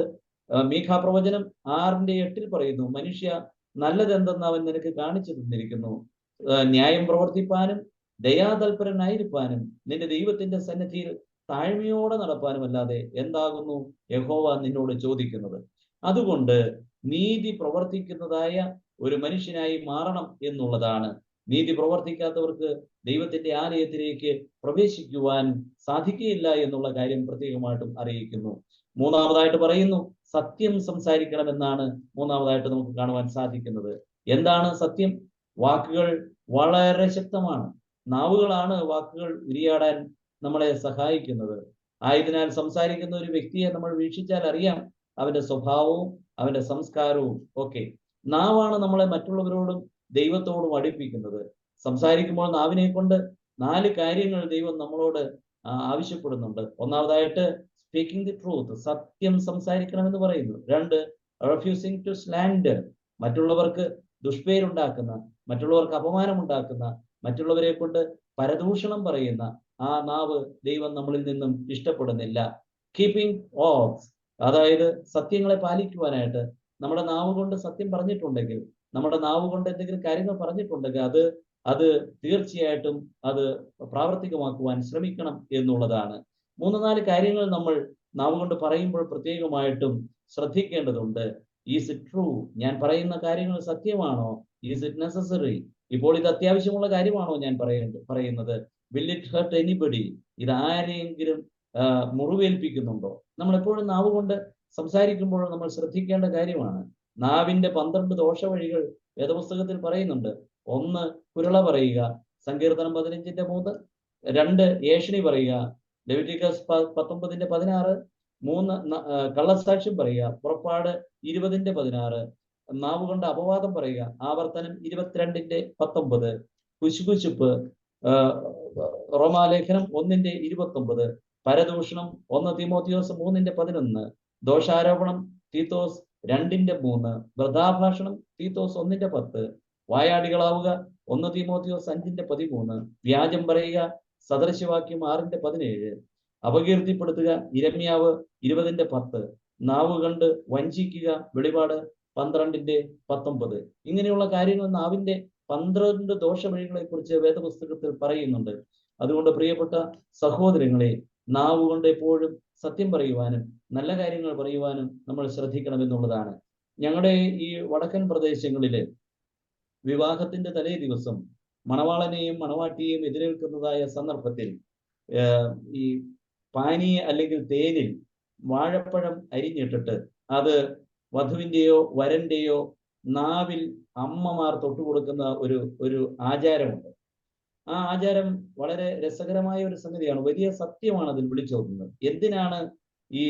മീഖാ പ്രവചനം 6:8 പറയുന്നു, മനുഷ്യ നല്ലതെന്തെന്ന് അവൻ നിനക്ക് കാണിച്ചു തന്നിരിക്കുന്നു, ന്യായം പ്രവർത്തിപ്പാനും ദയാതൽപരനായിരിക്കാനും നിന്റെ ദൈവത്തിന്റെ സന്നിധിയിൽ താഴ്മയോടെ നടപ്പാനുമല്ലാതെ എന്താകുന്നു യഹോവ നിന്നോട് ചോദിക്കുന്നത്? അതുകൊണ്ട് നീതി പ്രവർത്തിക്കുന്നതായ ഒരു മനുഷ്യനായി മാറണം എന്നുള്ളതാണ്. നീതി പ്രവർത്തിക്കാത്തവർക്ക് ദൈവത്തിന്റെ ആലയത്തിലേക്ക് പ്രവേശിക്കുവാൻ സാധിക്കുകയില്ല എന്നുള്ള കാര്യം പ്രത്യേകമായിട്ടും അറിയിക്കുന്നു. മൂന്നാമതായിട്ട് പറയുന്നു, സത്യം സംസാരിക്കണമെന്നാണ് മൂന്നാമതായിട്ട് നമുക്ക് കാണുവാൻ സാധിക്കുന്നത്. എന്താണ് സത്യം? വാക്കുകൾ വളരെ ശക്തമാണ്. നാവുകളാണ് വാക്കുകൾ ഉരിയാടാൻ നമ്മളെ സഹായിക്കുന്നത്. ആയതിനാൽ സംസാരിക്കുന്ന ഒരു വ്യക്തിയെ നമ്മൾ വീക്ഷിച്ചാൽ അറിയാം അവന്റെ സ്വഭാവവും അവന്റെ സംസ്കാരവും ഒക്കെ. നാവാണ് നമ്മളെ മറ്റുള്ളവരോടും ദൈവത്തോടും അടുപ്പിക്കുന്നത്. സംസാരിക്കുമ്പോൾ നാവിനെ കൊണ്ട് 4 കാര്യങ്ങൾ ദൈവം നമ്മളോട് ആവശ്യപ്പെടുന്നുണ്ട്. ഒന്നാമതായിട്ട് സ്പീക്കിംഗ് ദി ട്രൂത്ത്, സത്യം സംസാരിക്കണമെന്ന് പറയുന്നു. 2, റെഫ്യൂസിങ് ടു സ്ലാൻഡർ, മറ്റുള്ളവർക്ക് ദുഷ്പേരുണ്ടാക്കുന്ന, മറ്റുള്ളവർക്ക് അപമാനമുണ്ടാക്കുന്ന, മറ്റുള്ളവരെ കൊണ്ട് പരദൂഷണം പറയുന്ന ആ നാവ് ദൈവം നമ്മളിൽ നിന്നും ഇഷ്ടപ്പെടുന്നില്ല. കീപ്പിംഗ് ഓത്ത്സ്, അതായത് സത്യങ്ങളെ പാലിക്കുവാനായിട്ട് നമ്മുടെ നാവ് കൊണ്ട് സത്യം പറഞ്ഞിട്ടുണ്ടെങ്കിൽ, നമ്മുടെ നാവ് കൊണ്ട് എന്തെങ്കിലും കാര്യങ്ങൾ പറഞ്ഞിട്ടുണ്ടെങ്കിൽ അത് തീർച്ചയായിട്ടും അത് പ്രാവർത്തികമാക്കുവാൻ ശ്രമിക്കണം എന്നുള്ളതാണ്. 3-4 കാര്യങ്ങൾ നമ്മൾ നാവ് കൊണ്ട് പറയുമ്പോൾ പ്രത്യേകമായിട്ടും ശ്രദ്ധിക്കേണ്ടതുണ്ട്. ഈസ് ഇറ്റ് ട്രൂ, ഞാൻ പറയുന്ന കാര്യങ്ങൾ സത്യമാണോ? ഈസ് ഇറ്റ് നെസസറി, ഇപ്പോൾ ഇത് അത്യാവശ്യമുള്ള കാര്യമാണോ ഞാൻ പറയുന്നത്? വിൽ ഇറ്റ് ഹർട്ട് എനിബഡി, ഇത് ആരെങ്കിലും മുറിവേൽപ്പിക്കുന്നുണ്ടോ? നമ്മൾ എപ്പോഴും നാവ് കൊണ്ട് സംസാരിക്കുമ്പോൾ നമ്മൾ ശ്രദ്ധിക്കേണ്ട കാര്യമാണ്. നാവിന്റെ 12 ദോഷവഴികൾ വേദപുസ്തകത്തിൽ പറയുന്നുണ്ട്. 1, കുരള പറയുക, സങ്കീർത്തനം 15:3. 2, ഏഷണി പറയുക, ലെവിറ്റിക്കസ് 19:16. 3, കള്ളസാക്ഷ്യം പറയുക, പുറപ്പാട് 20:16. നാവ് കൊണ്ട് അപവാദം പറയുക, ആവർത്തനം 22:19. കുശുകുശുപ്പ്, റോമാലേഖനം 1:29. പരദൂഷണം 1 തീമോത്തിയോസ് 3:11. ദോഷാരോപണം തീത്തോസ് 2:3. വൃഥാഭാഷണം തീത്തോസ് 1:10. വായാടികളാവുക 1 തീമോത്തിയോസ് 5:13. വ്യാജം പറയുക, സദൃശവാക്യം 6:17. അപകീർത്തിപ്പെടുത്തുക, ഇരമ്യാവ് 20:10. നാവ് കണ്ട് വഞ്ചിക്കുക, വെളിപാട് 12:19. ഇങ്ങനെയുള്ള കാര്യങ്ങൾ നാവിന്റെ 12 ദോഷവഴികളെ കുറിച്ച് വേദപുസ്തകത്തിൽ പറയുന്നുണ്ട്. അതുകൊണ്ട് പ്രിയപ്പെട്ട സഹോദരങ്ങളെ, നാവ് കൊണ്ട് എപ്പോഴും സത്യം പറയുവാനും നല്ല കാര്യങ്ങൾ പറയുവാനും നമ്മൾ ശ്രദ്ധിക്കണമെന്നുള്ളതാണ്. ഞങ്ങളുടെ ഈ വടക്കൻ പ്രദേശങ്ങളില് വിവാഹത്തിന്റെ തലേ ദിവസം മണവാളനെയും മണവാട്ടിയെയും എതിരേൽക്കുന്നതായ സന്ദർഭത്തിൽ ഈ പാനീയ അല്ലെങ്കിൽ തേനിൽ വാഴപ്പഴം അരിഞ്ഞിട്ടിട്ട് അത് വധുവിന്റെയോ വരന്റെയോ നാവിൽ അമ്മമാർ തൊട്ടുകൊടുക്കുന്ന ഒരു ആചാരമുണ്ട്. ആ ആചാരം വളരെ രസകരമായ ഒരു സംഗതിയാണ്. വലിയ സത്യമാണ് അതിൽ വിളിച്ചോതുന്നത്. എന്തിനാണ് ഈ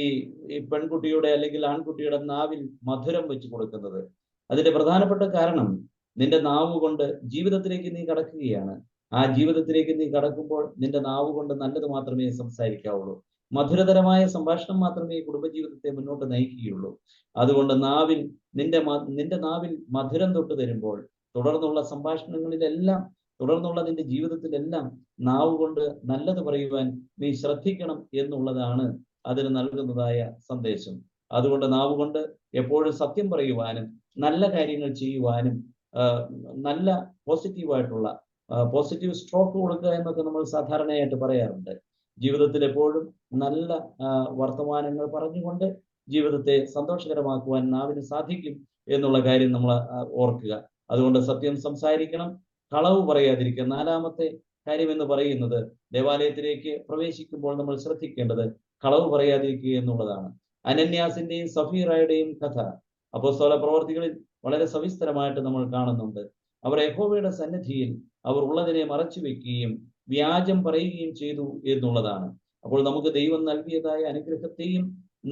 പെൺകുട്ടിയുടെ അല്ലെങ്കിൽ ആൺകുട്ടിയുടെ നാവിൽ മധുരം വെച്ച് കൊടുക്കുന്നത്? അതിന്റെ പ്രധാനപ്പെട്ട കാരണം, നിന്റെ നാവ് കൊണ്ട് ജീവിതത്തിലേക്ക് നീ കടക്കുകയാണ്. ആ ജീവിതത്തിലേക്ക് നീ കടക്കുമ്പോൾ നിന്റെ നാവ് കൊണ്ട് നല്ലത് മാത്രമേ സംസാരിക്കാവുള്ളൂ. മധുരതരമായ സംഭാഷണം മാത്രമേ കുടുംബജീവിതത്തെ മുന്നോട്ട് നയിക്കുകയുള്ളൂ. അതുകൊണ്ട് നിന്റെ നാവിൽ മധുരം തൊട്ട് തരുമ്പോൾ തുടർന്നുള്ള സംഭാഷണങ്ങളിലെല്ലാം, തുടർന്നുള്ള നിന്റെ ജീവിതത്തിലെല്ലാം നാവ് കൊണ്ട് നല്ലത് പറയുവാൻ നീ ശ്രദ്ധിക്കണം എന്നുള്ളതാണ് അതിന് നൽകുന്നതായ സന്ദേശം. അതുകൊണ്ട് നാവ് കൊണ്ട് എപ്പോഴും സത്യം പറയുവാനും നല്ല കാര്യങ്ങൾ ചെയ്യുവാനും നല്ല പോസിറ്റീവായിട്ടുള്ള പോസിറ്റീവ് സ്ട്രോക്ക് കൊടുക്കുക എന്നൊക്കെ നമ്മൾ സാധാരണയായിട്ട് പറയാറുണ്ട്. ജീവിതത്തിൽ എപ്പോഴും നല്ല വർത്തമാനങ്ങൾ പറഞ്ഞുകൊണ്ട് ജീവിതത്തെ സന്തോഷകരമാക്കുവാൻ നാവിന് സാധിക്കും എന്നുള്ള കാര്യം നമ്മൾ ഓർക്കുക. അതുകൊണ്ട് സത്യം സംസാരിക്കണം, കളവ് പറയാതിരിക്കുക. നാലാമത്തെ കാര്യം എന്ന് പറയുന്നത്, ദേവാലയത്തിലേക്ക് പ്രവേശിക്കുമ്പോൾ നമ്മൾ ശ്രദ്ധിക്കേണ്ടത് കളവ് പറയാതിരിക്കുക എന്നുള്ളതാണ്. അനന്യാസിന്റെയും സഫീറയുടെയും കഥ അപ്പോസ്തല പ്രവർത്തികളിൽ വളരെ സവിസ്തരമായിട്ട് നമ്മൾ കാണുന്നുണ്ട്. അവർ യഹോവയുടെ സന്നിധിയിൽ അവർ ഉള്ളതിനെ മറച്ചു വെക്കുകയും വ്യാജം പറയുകയും ചെയ്തു എന്നുള്ളതാണ്. അപ്പോൾ നമുക്ക് ദൈവം നൽകിയതായ അനുഗ്രഹത്തെയും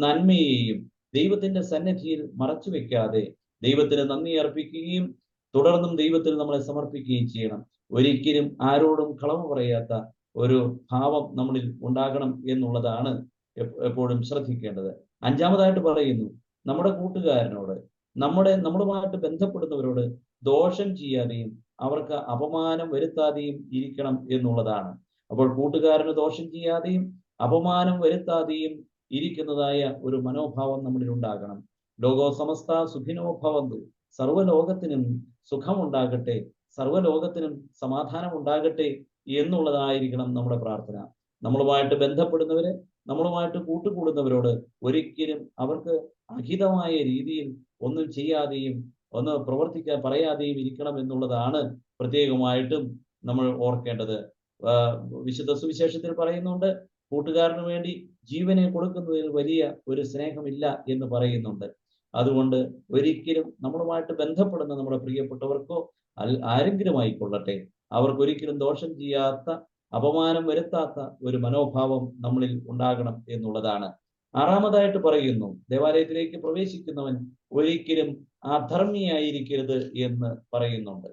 നന്മയെയും ദൈവത്തിന്റെ സന്നിധിയിൽ മറച്ചു വെക്കാതെ ദൈവത്തിന് നന്ദി അർപ്പിക്കുകയും തുടർന്നും ദൈവത്തിൽ നമ്മളെ സമർപ്പിക്കുകയും ചെയ്യണം. ഒരിക്കലും ആരോടും കളവ് പറയാത്ത ഒരു ഭാവം നമ്മളിൽ ഉണ്ടാകണം എന്നുള്ളതാണ് എപ്പോഴും ശ്രദ്ധിക്കേണ്ടത്. അഞ്ചാമതായിട്ട് പറയുന്നു, നമ്മുടെ കൂട്ടുകാരനോട്, നമ്മളുമായിട്ട് ബന്ധപ്പെടുന്നവരോട് ദോഷം ചെയ്യാതെയും അവർക്ക് അപമാനം വരുത്താതെയും ഇരിക്കണം എന്നുള്ളതാണ്. അപ്പോൾ കൂട്ടുകാരന് ദോഷം ചെയ്യാതെയും അപമാനം വരുത്താതെയും ഇരിക്കുന്നതായ ഒരു മനോഭാവം നമ്മളിൽ ഉണ്ടാകണം. ലോകോ സമസ്ത സുഖിനോ ഭവന്തു, സർവ്വലോകത്തിനും സുഖമുണ്ടാകട്ടെ, സർവ്വലോകത്തിനും സമാധാനം ഉണ്ടാകട്ടെ എന്നുള്ളതായിരിക്കണം നമ്മുടെ പ്രാർത്ഥന. നമ്മളുമായിട്ട് ബന്ധപ്പെടുന്നവര്, നമ്മളുമായിട്ട് കൂട്ടുകൂടുന്നവരോട് ഒരിക്കലും അവർക്ക് അഹിതമായ രീതിയിൽ ഒന്നും ചെയ്യാതെയും ഒന്ന് പറയാതെയും ഇരിക്കണം എന്നുള്ളതാണ് പ്രത്യേകമായിട്ടും നമ്മൾ ഓർക്കേണ്ടത്. വിശുദ്ധ സുവിശേഷത്തിൽ പറയുന്നുണ്ട്, കൂട്ടുകാരന് വേണ്ടി ജീവനെ കൊടുക്കുന്നതിൽ വലിയ ഒരു സ്നേഹമില്ല എന്ന് പറയുന്നുണ്ട്. അതുകൊണ്ട് ഒരിക്കലും നമ്മളുമായിട്ട് ബന്ധപ്പെടുന്ന നമ്മുടെ പ്രിയപ്പെട്ടവർക്കോ ആരെങ്കിലും ആയിക്കൊള്ളട്ടെ, അവർക്കൊരിക്കലും ദോഷം ചെയ്യാത്ത, അപമാനം വരുത്താത്ത ഒരു മനോഭാവം നമ്മളിൽ ഉണ്ടാകണം എന്നുള്ളതാണ്. ആറാമതായിട്ട് പറയുന്നു, ദേവാലയത്തിലേക്ക് പ്രവേശിക്കുന്നവൻ ഒരിക്കലും അധർമ്മിയായിരിക്കരുത് എന്ന് പറയുന്നുണ്ട്.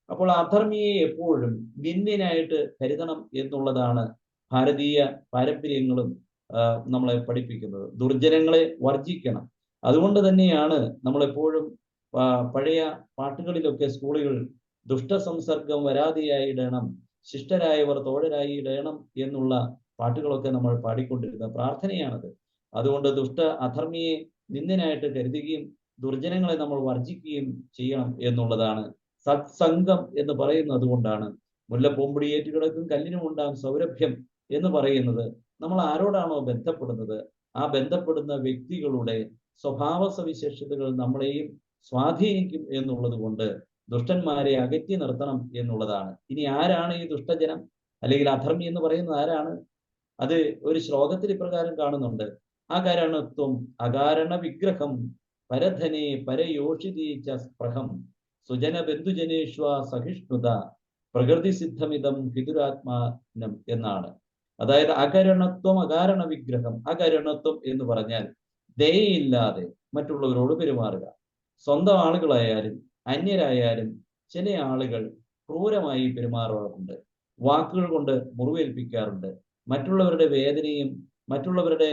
അപ്പോൾ അധർമ്മിയെ എപ്പോഴും നിന്ദിനായിട്ട് കരുതണം എന്നുള്ളതാണ് ഭാരതീയ പാരമ്പര്യങ്ങളും നമ്മളെ പഠിപ്പിക്കുന്നത്. ദുർജനങ്ങളെ വർജിക്കണം. അതുകൊണ്ട് തന്നെയാണ് നമ്മളെപ്പോഴും പഴയ പാട്ടുകളിലൊക്കെ സ്കൂളുകളിൽ ദുഷ്ടസംസർഗം വരാതെയായിടണം, ശിഷ്ടരായവർ തോഴരായിടണം എന്നുള്ള പാട്ടുകളൊക്കെ നമ്മൾ പാടിക്കൊണ്ടിരുന്ന പ്രാർത്ഥനയാണത്. അതുകൊണ്ട് അധർമ്മിയെ നിന്ദനായിട്ട് കരുതുകയും ദുർജനങ്ങളെ നമ്മൾ വർജിക്കുകയും ചെയ്യണം എന്നുള്ളതാണ്. സത്സംഗം എന്ന് പറയുന്നത് കൊണ്ടാണ് മുല്ലപ്പൂമ്പൊടി ഏറ്റുകിടക്കും കല്ലിനും ഉണ്ടാകും സൗരഭ്യം എന്ന് പറയുന്നത്. നമ്മൾ ആരോടാണോ ബന്ധപ്പെടുന്നത്, ആ ബന്ധപ്പെടുന്ന വ്യക്തികളുടെ സ്വഭാവ സവിശേഷതകൾ നമ്മളെയും സ്വാധീനിക്കും എന്നുള്ളത് കൊണ്ട് ദുഷ്ടന്മാരെ അകറ്റി നിർത്തണം എന്നുള്ളതാണ്. ഇനി ആരാണ് ഈ ദുഷ്ടജനം അല്ലെങ്കിൽ അധർമ്മി എന്ന് പറയുന്നത് ആരാണ്? അത് ഒരു ശ്ലോകത്തിൽ ഇപ്രകാരം കാണുന്നുണ്ട്, അകാരണത്വം അകാരണ വിഗ്രഹം പരധനെ പരയോഷിതീച്ച സ്പൃഹം സുജന ബന്ധുജനേഷ്വ സഹിഷ്ണുത പ്രകൃതി സിദ്ധമിതം ഹിതുരാത്മാനം എന്നാണ്. അതായത് അകരണത്വം അകാരണ വിഗ്രഹം. അകരണത്വം എന്ന് പറഞ്ഞാൽ ദയയില്ലാതെ മറ്റുള്ളവരോട് പെരുമാറുക. സ്വന്തം ആളുകളായാലും അന്യരായാലും ചില ആളുകൾ ക്രൂരമായി പെരുമാറാറുണ്ട്, വാക്കുകൾ കൊണ്ട് മുറിവേൽപ്പിക്കാറുണ്ട്. മറ്റുള്ളവരുടെ വേദനയും മറ്റുള്ളവരുടെ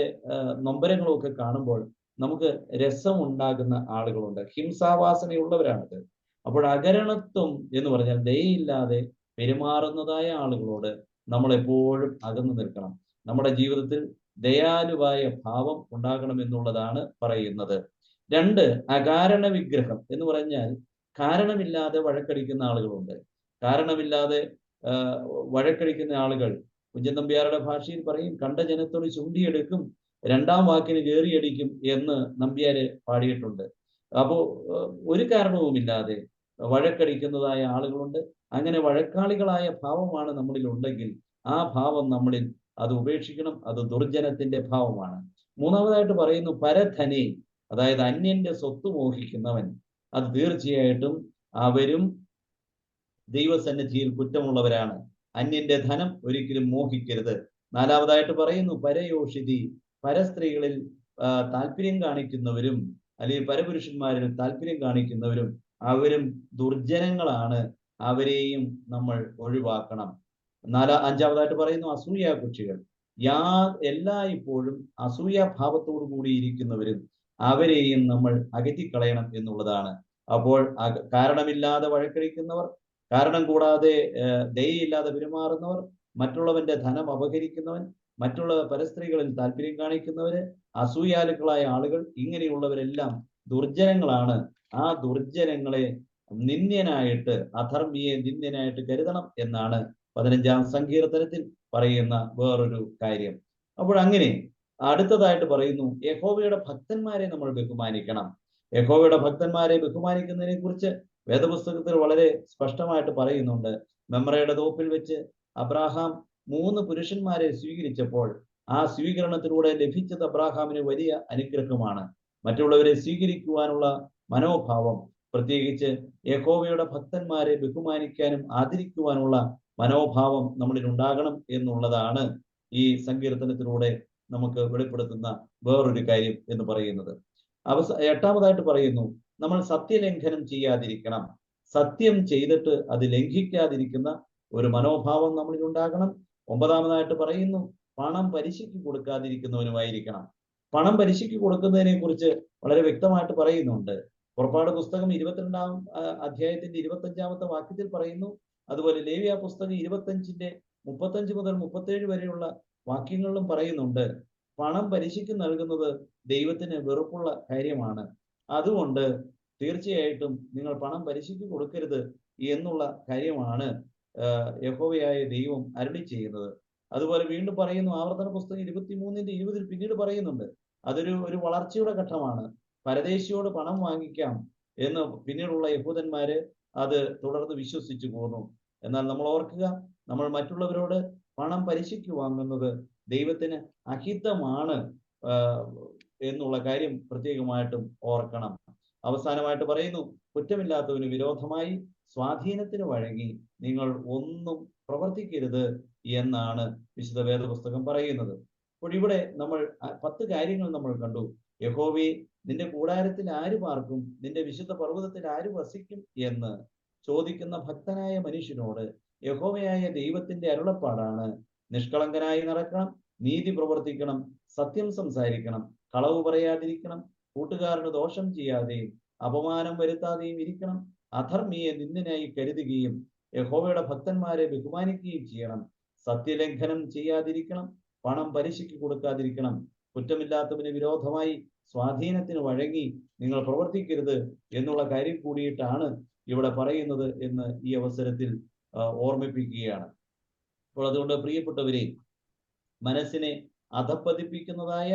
നൊമ്പരങ്ങളും ഒക്കെ കാണുമ്പോൾ നമുക്ക് രസം ഉണ്ടാകുന്ന ആളുകളുണ്ട്, ഹിംസാവാസനയുള്ളവരാണിത്. അപ്പോൾ അകരണത്വം എന്ന് പറഞ്ഞാൽ ദയയില്ലാതെ പെരുമാറുന്നതായ ആളുകളോട് നമ്മൾ എപ്പോഴും അകന്നു നിൽക്കണം. നമ്മുടെ ജീവിതത്തിൽ ദയാലുവായ ഭാവം ഉണ്ടാകണം എന്നുള്ളതാണ് പറയുന്നത്. 2, അകാരണ വിഗ്രഹം എന്ന് പറഞ്ഞാൽ കാരണമില്ലാതെ വഴക്കടിക്കുന്ന ആളുകളുണ്ട്. കാരണമില്ലാതെ വഴക്കടിക്കുന്ന ആളുകൾ, കുഞ്ചൻ നമ്പ്യാരുടെ ഭാഷയിൽ പറയും, കണ്ട ജനത്തോട് ചുണ്ടിയെടുക്കും, 2ാം വാക്കിന് കയറിയടിക്കും എന്ന് നമ്പ്യാര് പാടിയിട്ടുണ്ട്. അപ്പോൾ ഒരു കാരണവുമില്ലാതെ വഴക്കടിക്കുന്നതായ ആളുകളുണ്ട്. അങ്ങനെ വഴക്കാളികളായ ഭാവമാണ് നമ്മളിൽ ഉണ്ടെങ്കിൽ ആ ഭാവം നമ്മളിൽ അത് ഉപേക്ഷിക്കണം. അത് ദുർജനത്തിന്റെ ഭാവമാണ്. 3ാമതായിട്ട് പറയുന്നു പരധനെ, അതായത് അന്യന്റെ സ്വത്ത് മോഹിക്കുന്നവൻ. അത് തീർച്ചയായിട്ടും അവരും ദൈവസന്നിധിയിൽ കുറ്റമുള്ളവരാണ്. അന്യന്റെ ധനം ഒരിക്കലും മോഹിക്കരുത്. 4ാമതായിട്ട് പറയുന്നു പരയോഷിതി, പരസ്ത്രീകളിൽ താല്പര്യം കാണിക്കുന്നവരും അല്ലെങ്കിൽ പരപുരുഷന്മാരിൽ താല്പര്യം കാണിക്കുന്നവരും അവരും ദുർജനങ്ങളാണ്, അവരെയും നമ്മൾ ഒഴിവാക്കണം. അഞ്ചാമതായിട്ട് പറയുന്നു അസൂയാകുക്ഷികൾ. എല്ലായ്പ്പോഴും അസൂയാഭാവത്തോടു കൂടിയിരിക്കുന്നവരും അവരെയും നമ്മൾ അകറ്റിക്കളയണം എന്നുള്ളതാണ്. അപ്പോൾ കാരണമില്ലാതെ വഴക്കഴിക്കുന്നവർ, കാരണം കൂടാതെ ദയയില്ലാതെ പെരുമാറുന്നവർ, മറ്റുള്ളവന്റെ ധനം അപഹരിക്കുന്നവൻ, മറ്റുള്ള പരസ്ത്രീകളിൽ താല്പര്യം കാണിക്കുന്നവര്, അസൂയാലുക്കളായ ആളുകൾ, ഇങ്ങനെയുള്ളവരെല്ലാം ദുർജനങ്ങളാണ്. ആ ദുർജനങ്ങളെ നിന്ദ്യനായിട്ട്, അധർമ്മിയെ നിന്ദ്യനായിട്ട് കരുതണം എന്നാണ് 15-ാം സങ്കീർത്തനത്തിൽ പറയുന്ന വേറൊരു കാര്യം. അപ്പോൾ അങ്ങനെ അടുത്തതായിട്ട് പറയുന്നു യഹോവയുടെ ഭക്തന്മാരെ നമ്മൾ ബഹുമാനിക്കണം. യഹോവയുടെ ഭക്തന്മാരെ ബഹുമാനിക്കുന്നതിനെ കുറിച്ച് വേദപുസ്തകത്തിൽ വളരെ സ്പഷ്ടമായിട്ട് പറയുന്നുണ്ട്. മെമ്രയുടെ തോപ്പിൽ വെച്ച് അബ്രാഹാം 3 പുരുഷന്മാരെ സ്വീകരിച്ചപ്പോൾ ആ സ്വീകരണത്തിലൂടെ ലഭിച്ചത് അബ്രാഹാമിന് വലിയ അനുഗ്രഹമാണ്. മറ്റുള്ളവരെ സ്വീകരിക്കുവാനുള്ള മനോഭാവം, പ്രത്യേകിച്ച് യഹോവയുടെ ഭക്തന്മാരെ ബഹുമാനിക്കാനും ആദരിക്കുവാനുള്ള മനോഭാവം നമ്മളിൽ ഉണ്ടാകണം എന്നുള്ളതാണ് ഈ സങ്കീർത്തനത്തിലൂടെ നമുക്ക് വെളിപ്പെടുത്തുന്ന വേറൊരു കാര്യം എന്ന് പറയുന്നത്. 8-ാമതായിട്ട് പറയുന്നു നമ്മൾ സത്യലംഘനം ചെയ്യാതിരിക്കണം. സത്യം ചെയ്തിട്ട് അത് ലംഘിക്കാതിരിക്കുന്ന ഒരു മനോഭാവം നമ്മളിൽ ഉണ്ടാകണം. 9-ാമതായിട്ട് പറയുന്നു പണം പലിശയ്ക്ക് കൊടുക്കാതിരിക്കുന്നവനുമായിരിക്കണം. പണം പലിശയ്ക്ക് കൊടുക്കുന്നതിനെ കുറിച്ച് വളരെ വ്യക്തമായിട്ട് പറയുന്നുണ്ട്. പുറപ്പാട് പുസ്തകം 22-ാം അധ്യായത്തിന്റെ 25-ാമത്തെ വാക്യത്തിൽ പറയുന്നു. അതുപോലെ ലേവ്യ പുസ്തകം 25-ന്റെ 35 മുതൽ 37 വരെയുള്ള വാക്യങ്ങളിലും പറയുന്നുണ്ട്. പണം പലിശയ്ക്ക് നൽകുന്നത് ദൈവത്തിന് വെറുപ്പുള്ള കാര്യമാണ്. അതുകൊണ്ട് തീർച്ചയായിട്ടും നിങ്ങൾ പണം പലിശയ്ക്ക് കൊടുക്കരുത് എന്നുള്ള കാര്യമാണ് യഹോവയായ ദൈവം അരുളി ചെയ്യുന്നത്. അതുപോലെ വീണ്ടും പറയുന്നു, ആവർത്തന പുസ്തകം 23-ന്റെ 20-ൽ പിന്നീട് പറയുന്നുണ്ട്, അതൊരു വളർച്ചയുടെ ഘട്ടമാണ്. പരദേശിയോട് പണം വാങ്ങിക്കാം എന്ന് പിന്നീടുള്ള യഹൂദന്മാര് അത് തുടർന്ന് വിശ്വസിച്ചു പോന്നു. എന്നാൽ നമ്മൾ ഓർക്കുക, നമ്മൾ മറ്റുള്ളവരോട് പണം പലിശയ്ക്ക് വാങ്ങുന്നത് ദൈവത്തിന് അഹിതമാണ് എന്നുള്ള കാര്യം പ്രത്യേകമായിട്ടും ഓർക്കണം. അവസാനമായിട്ട് പറയുന്നു, കുറ്റമില്ലാത്തവന് വിരോധമായി സ്വാധീനത്തിന് വഴങ്ങി നിങ്ങൾ ഒന്നും പ്രവർത്തിക്കരുത് എന്നാണ് വിശുദ്ധ വേദപുസ്തകം പറയുന്നത്. അപ്പോൾ ഇവിടെ നമ്മൾ 10 കാര്യങ്ങൾ നമ്മൾ കണ്ടു. യഹോവേ, നിന്റെ കൂടാരത്തിൽ ആര് പാർക്കും, നിന്റെ വിശുദ്ധ പർവ്വതത്തിൽ ആര് വസിക്കും എന്ന് ചോദിക്കുന്ന ഭക്തനായ മനുഷ്യനോട് യഹോവയായ ദൈവത്തിന്റെ അരുളപ്പാടാണ്, നിഷ്കളങ്കനായി നടക്കണം, നീതി പ്രവർത്തിക്കണം, സത്യം സംസാരിക്കണം, കളവ് പറയാതിരിക്കണം, കൂട്ടുകാരന് ദോഷം ചെയ്യാതെയും അപമാനം വരുത്താതെയും ഇരിക്കണം, അധർമ്മിയെ നിന്ദനായി കരുതുകയും യഹോവയുടെ ഭക്തന്മാരെ ബഹുമാനിക്കുകയും ചെയ്യണം, സത്യലംഘനം ചെയ്യാതിരിക്കണം, പണം പലിശയ്ക്ക് കൊടുക്കാതിരിക്കണം, കുറ്റമില്ലാത്തവന് വിരോധമായി സ്വാധീനത്തിന് വഴങ്ങി നിങ്ങൾ പ്രവർത്തിക്കരുത് എന്നുള്ള കാര്യം കൂടിയിട്ടാണ് ഇവിടെ പറയുന്നത് എന്ന് ഈ അവസരത്തിൽ ഓർമ്മിപ്പിക്കുകയാണ്. അപ്പോൾ അതുകൊണ്ട് പ്രിയപ്പെട്ടവരെ, മനസ്സിനെ അധപ്പതിപ്പിക്കുന്നതായ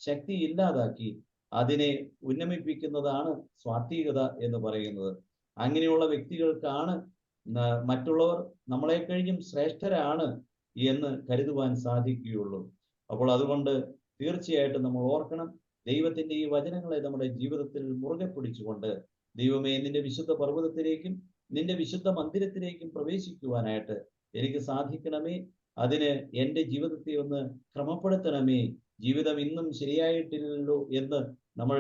ശക്തി ഇല്ലാതാക്കി അതിനെ ഉന്നമിപ്പിക്കുന്നതാണ് സ്വാത്വികത എന്ന് പറയുന്നത്. അങ്ങനെയുള്ള വ്യക്തികൾക്കാണ് മറ്റുള്ളവർ നമ്മളെ കഴിഞ്ഞും ശ്രേഷ്ഠരാണ് എന്ന് കരുതുവാൻ സാധിക്കുകയുള്ളൂ. അപ്പോൾ അതുകൊണ്ട് തീർച്ചയായിട്ടും നമ്മൾ ഓർക്കണം, ദൈവത്തിന്റെ ഈ വചനങ്ങളെ നമ്മുടെ ജീവിതത്തിൽ മുറുകെ പിടിച്ചുകൊണ്ട്, ദൈവമേ, നിന്റെ വിശുദ്ധ പർവ്വതത്തിലേക്കും നിന്റെ വിശുദ്ധ മന്ദിരത്തിലേക്കും പ്രവേശിക്കുവാനായിട്ട് എനിക്ക് സാധിക്കണമേ. അതിന് എൻ്റെ ജീവിതത്തെ ഒന്ന് ക്രമപ്പെടുത്തണമേ. ജീവിതം ഇന്നും ശരിയായിട്ടില്ലല്ലോ എന്ന് നമ്മൾ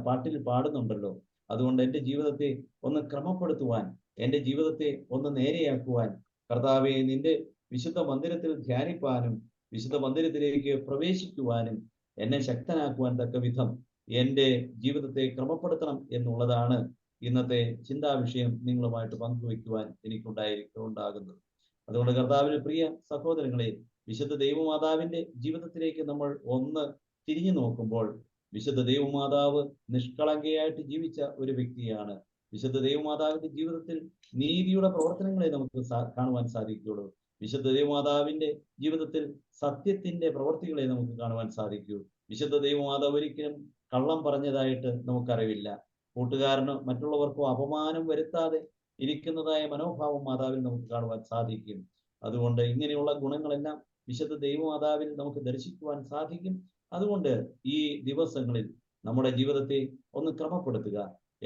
പാട്ടിൽ പാടുന്നുണ്ടല്ലോ. അതുകൊണ്ട് എൻ്റെ ജീവിതത്തെ ഒന്ന് ക്രമപ്പെടുത്തുവാൻ, എൻ്റെ ജീവിതത്തെ ഒന്ന് നേരെയാക്കുവാൻ, കർത്താവെ, നിന്റെ വിശുദ്ധ മന്ദിരത്തിൽ ധ്യാനിപ്പാനും വിശുദ്ധ മന്ദിരത്തിലേക്ക് പ്രവേശിക്കുവാനും എന്നെ ശക്തനാക്കുവാൻ തക്ക വിധം എൻ്റെ ജീവിതത്തെ ക്രമപ്പെടുത്തണം എന്നുള്ളതാണ് ഇന്നത്തെ ചിന്താവിഷയം നിങ്ങളുമായിട്ട് പങ്കുവയ്ക്കുവാൻ ഉണ്ടാകുന്നത്. അതുകൊണ്ട് കർത്താവിന് പ്രിയ സഹോദരങ്ങളെ, വിശുദ്ധ ദൈവമാതാവിന്റെ ജീവിതത്തിലേക്ക് നമ്മൾ ഒന്ന് തിരിഞ്ഞു നോക്കുമ്പോൾ, വിശുദ്ധ ദൈവമാതാവ് നിഷ്കളങ്കയായിട്ട് ജീവിച്ച ഒരു വ്യക്തിയാണ്. വിശുദ്ധ ദൈവമാതാവിന്റെ ജീവിതത്തിൽ നീതിയുടെ പ്രവർത്തനങ്ങളെ നമുക്ക് കാണുവാൻ സാധിക്കുകയുള്ളൂ. വിശുദ്ധ ദൈവമാതാവിന്റെ ജീവിതത്തിൽ സത്യത്തിന്റെ പ്രവർത്തികളെ നമുക്ക് കാണുവാൻ സാധിക്കൂ. വിശുദ്ധ ദൈവമാതാവ് ഒരിക്കലും കള്ളം പറഞ്ഞതായിട്ട് നമുക്കറിവില്ല. കൂട്ടുകാരന് മറ്റുള്ളവർക്കോ അപമാനം വരുത്താതെ ഇരിക്കുന്നതായ മനോഭാവം മാതാവിൽ നമുക്ക് കാണുവാൻ സാധിക്കും. അതുകൊണ്ട് ഇങ്ങനെയുള്ള ഗുണങ്ങളെല്ലാം വിശുദ്ധ ദൈവമാതാവിൽ നമുക്ക് ദർശിക്കുവാൻ സാധിക്കും. അതുകൊണ്ട് ഈ ദിവസങ്ങളിൽ നമ്മുടെ ജീവിതത്തെ ഒന്ന് ക്രമപ്പെടുത്തുക.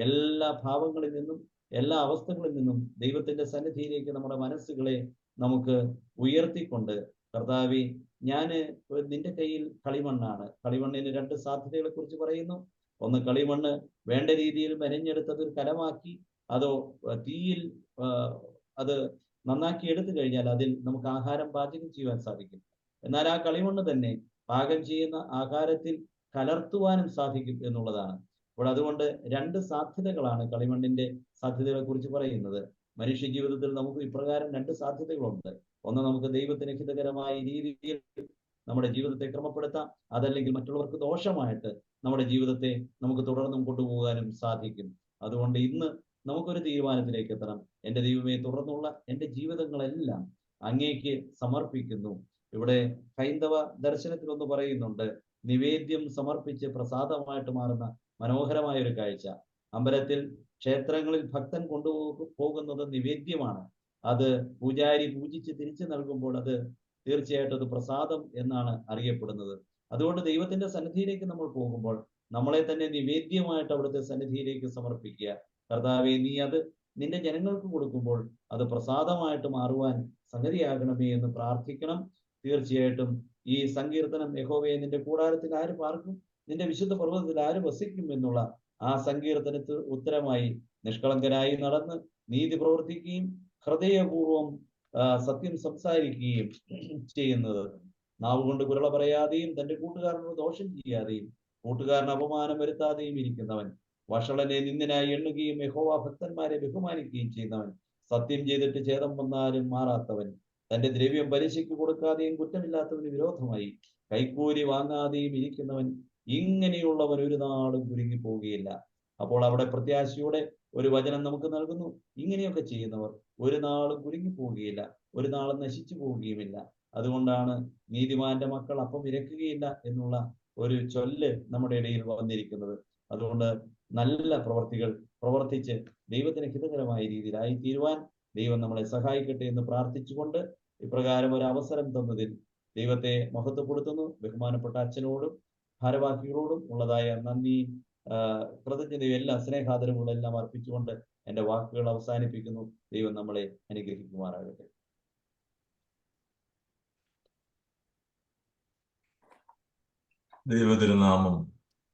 എല്ലാ ഭാവങ്ങളിൽ നിന്നും എല്ലാ അവസ്ഥകളിൽ നിന്നും ദൈവത്തിന്റെ സന്നിധിയിലേക്ക് നമ്മുടെ മനസ്സുകളെ നമുക്ക് ഉയർത്തിക്കൊണ്ട്, കർത്താവേ, നിന്റെ കയ്യിൽ കളിമണ്ണാണ്. കളിമണ്ണിന് രണ്ട് സാധ്യതകളെ കുറിച്ച് പറയുന്നു. ഒന്ന്, കളിമണ്ണ് വേണ്ട രീതിയിൽ മെനഞ്ഞെടുത്തത് ഒരു കലമാക്കി അതോ തീയിൽ അത് നന്നാക്കി എടുത്തു കഴിഞ്ഞാൽ അതിൽ നമുക്ക് ആഹാരം പാചകം ചെയ്യുവാൻ സാധിക്കും. എന്നാൽ ആ കളിമണ്ണ് തന്നെ പാകം ചെയ്യുന്ന ആഹാരത്തിൽ കലർത്തുവാനും സാധിക്കും എന്നുള്ളതാണ്. അപ്പോൾ അതുകൊണ്ട് രണ്ട് സാധ്യതകളാണ് കളിമണ്ണിന്റെ സാധ്യതകളെ കുറിച്ച് പറയുന്നത്. മനുഷ്യ ജീവിതത്തിൽ നമുക്ക് ഇപ്രകാരം രണ്ട് സാധ്യതകളുണ്ട്. ഒന്ന്, നമുക്ക് ദൈവത്തിന് ഹിതകരമായ രീതിയിൽ നമ്മുടെ ജീവിതത്തെ ക്രമപ്പെടുത്താം. അതല്ലെങ്കിൽ മറ്റുള്ളവർക്ക് ദോഷമായിട്ട് നമ്മുടെ ജീവിതത്തെ നമുക്ക് തുടർന്നും കൊണ്ടുപോകാനും സാധിക്കും. അതുകൊണ്ട് ഇന്ന് നമുക്കൊരു തീരുമാനത്തിലേക്ക് എത്തണം. എൻ്റെ ദൈവമേ, തുടർന്നുള്ള എൻ്റെ ജീവിതങ്ങളെല്ലാം അങ്ങേക്ക് സമർപ്പിക്കുന്നു. ഇവിടെ ഹൈന്ദവ ദർശനത്തിൽ ഒന്ന് പറയുന്നുണ്ട്, നിവേദ്യം സമർപ്പിച്ച് പ്രസാദമായിട്ട് മാറുന്ന മനോഹരമായ ഒരു കാഴ്ച. അമ്പലത്തിൽ, ക്ഷേത്രങ്ങളിൽ ഭക്തൻ കൊണ്ടുപോകുന്നത് നിവേദ്യമാണ്. അത് പൂജാരി പൂജിച്ച് തിരിച്ചു നൽകുമ്പോൾ അത് തീർച്ചയായിട്ടും അത് പ്രസാദം എന്നാണ് അറിയപ്പെടുന്നത്. അതുകൊണ്ട് ദൈവത്തിന്റെ സന്നിധിയിലേക്ക് നമ്മൾ പോകുമ്പോൾ നമ്മളെ തന്നെ നിവേദ്യമായിട്ട് അവിടുത്തെ സന്നിധിയിലേക്ക് സമർപ്പിക്കുക. കർത്താവേ, നീ അത് നിന്റെ ജനങ്ങൾക്ക് കൊടുക്കുമ്പോൾ അത് പ്രസാദമായിട്ട് മാറുവാൻ സംഗതിയാകണമേ എന്ന് പ്രാർത്ഥിക്കണം. തീർച്ചയായിട്ടും ഈ സങ്കീർത്തനം, യഹോവേ നിന്റെ കൂടാരത്തിൽ ആര് പാർക്കും, നിന്റെ വിശുദ്ധ പർവ്വതത്തിൽ ആര് വസിക്കും എന്നുള്ള ആ സങ്കീർത്തനത്തിന് ഉത്തരമായി നിഷ്കളങ്കനായി നടന്ന് നീതി പ്രവർത്തിക്കുകയും ഹൃദയപൂർവം സത്യം സംസാരിക്കുകയും ചെയ്യുന്നത്, നാവ് കൊണ്ട് കുരള പറയാതെയും തന്റെ കൂട്ടുകാരനോട് ദോഷം ചെയ്യാതെയും കൂട്ടുകാരന് അപമാനം വരുത്താതെയും ഇരിക്കുന്നവൻ, വഷളനെ നിന്ദനായി എണ്ണുകയും യഹോവ ഭക്തന്മാരെ ബഹുമാനിക്കുകയും ചെയ്യുന്നവൻ, സത്യം ചെയ്തിട്ട് ഛേദം വന്നാലും മാറാത്തവൻ, തന്റെ ദ്രവ്യം പലിശയ്ക്ക് കൊടുക്കാതെയും കുറ്റമില്ലാത്തവന് വിരോധമായി കൈക്കൂലി വാങ്ങാതെയും ഇരിക്കുന്നവൻ, ഇങ്ങനെയുള്ളവൻ ഒരു നാളും കുരുങ്ങി പോവുകയില്ല. അപ്പോൾ അവിടെ പ്രത്യാശയോടെ ഒരു വചനം നമുക്ക് നൽകുന്നു. ഇങ്ങനെയൊക്കെ ചെയ്യുന്നവർ ഒരു നാളും കുരുങ്ങി പോവുകയില്ല, ഒരു നാളും നശിച്ചു പോവുകയുമില്ല. അതുകൊണ്ടാണ് നീതിമാന്റെ മക്കൾ അപ്പം ഇരക്കുകയില്ല എന്നുള്ള ഒരു ചൊല്ല് നമ്മുടെ ഇടയിൽ വന്നിരിക്കുന്നത്. അതുകൊണ്ട് നല്ല പ്രവർത്തികൾ പ്രവർത്തിച്ച് ദൈവത്തിന് ഹിതകരമായ രീതിയിലായി തീരുവാൻ ദൈവം നമ്മളെ സഹായിക്കട്ടെ എന്ന് പ്രാർത്ഥിച്ചുകൊണ്ട് ഇപ്രകാരം ഒരു അവസരം തന്നതിൽ ദൈവത്തെ മഹത്വപ്പെടുത്തുന്നു. ബഹുമാനപ്പെട്ട അച്ഛനോടും ഭാരവാഹികളോടും ഉള്ളതായ നന്ദിയും കൃതജ്ഞതയും എല്ലാം സ്നേഹാദരവുകളെല്ലാം അർപ്പിച്ചുകൊണ്ട് എൻ്റെ വാക്കുകൾ അവസാനിപ്പിക്കുന്നു. ദൈവം നമ്മളെ അനുഗ്രഹിക്കുമാറാകട്ടെ. ദൈവതിരുനാമം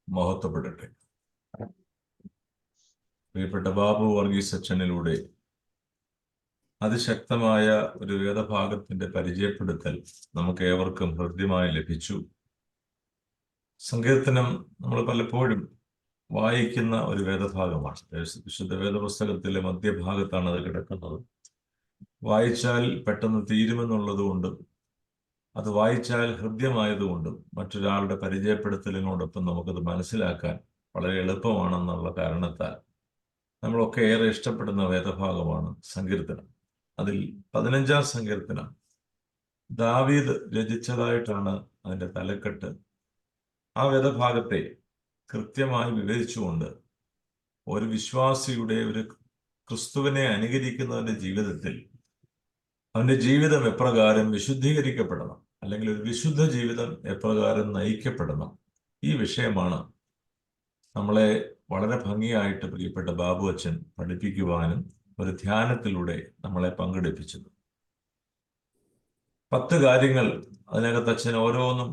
മഹത്വപ്പെടട്ടെ. പ്രിയപ്പെട്ട ബാബു വർഗീസ് അച്ഛനിലൂടെ അതിശക്തമായ ഒരു വേദഭാഗത്തിന്റെ പരിചയപ്പെടുത്തൽ നമുക്ക് ഏവർക്കും ഹൃദ്യമായി ലഭിച്ചു. സങ്കീർത്തനം നമ്മൾ പലപ്പോഴും വായിക്കുന്ന ഒരു വേദഭാഗമാണ്. വിശുദ്ധ വേദപുസ്തകത്തിലെ മധ്യഭാഗത്താണ് അത് കിടക്കുന്നത്. വായിച്ചാൽ പെട്ടെന്ന് തീരുമെന്നുള്ളതുകൊണ്ടും അത് വായിച്ചാൽ ഹൃദ്യമായതുകൊണ്ടും മറ്റൊരാളുടെ പരിചയപ്പെടുത്തലിനോടൊപ്പം നമുക്കത് മനസ്സിലാക്കാൻ വളരെ എളുപ്പമാണെന്നുള്ള കാരണത്താൽ നമ്മളൊക്കെ ഏറെ ഇഷ്ടപ്പെടുന്ന വേദഭാഗമാണ് സങ്കീർത്തനം. അതിൽ 15-ാം സങ്കീർത്തനം ദാവീദ് രചിച്ചതായിട്ടാണ് അതിൻ്റെ തലക്കെട്ട്. ആ വേദഭാഗത്തെ കൃത്യമായി വിവരിച്ചുകൊണ്ട് ഒരു വിശ്വാസിയുടെ, ഒരു ക്രിസ്തുവിനെ അനുകരിക്കുന്നവന്റെ ജീവിതത്തിൽ അവന്റെ ജീവിതം എപ്രകാരം വിശുദ്ധീകരിക്കപ്പെടണം, അല്ലെങ്കിൽ ഒരു വിശുദ്ധ ജീവിതം എപ്രകാരം നയിക്കപ്പെടണം, ഈ വിഷയമാണ് നമ്മളെ വളരെ ഭംഗിയായിട്ട് പ്രിയപ്പെട്ട ബാബു അച്ഛൻ പഠിപ്പിക്കുവാനും ഒരു ധ്യാനത്തിലൂടെ നമ്മളെ പങ്കെടുപ്പിച്ചത്. 10 കാര്യങ്ങൾ അതിനകത്ത് അച്ഛൻ ഓരോന്നും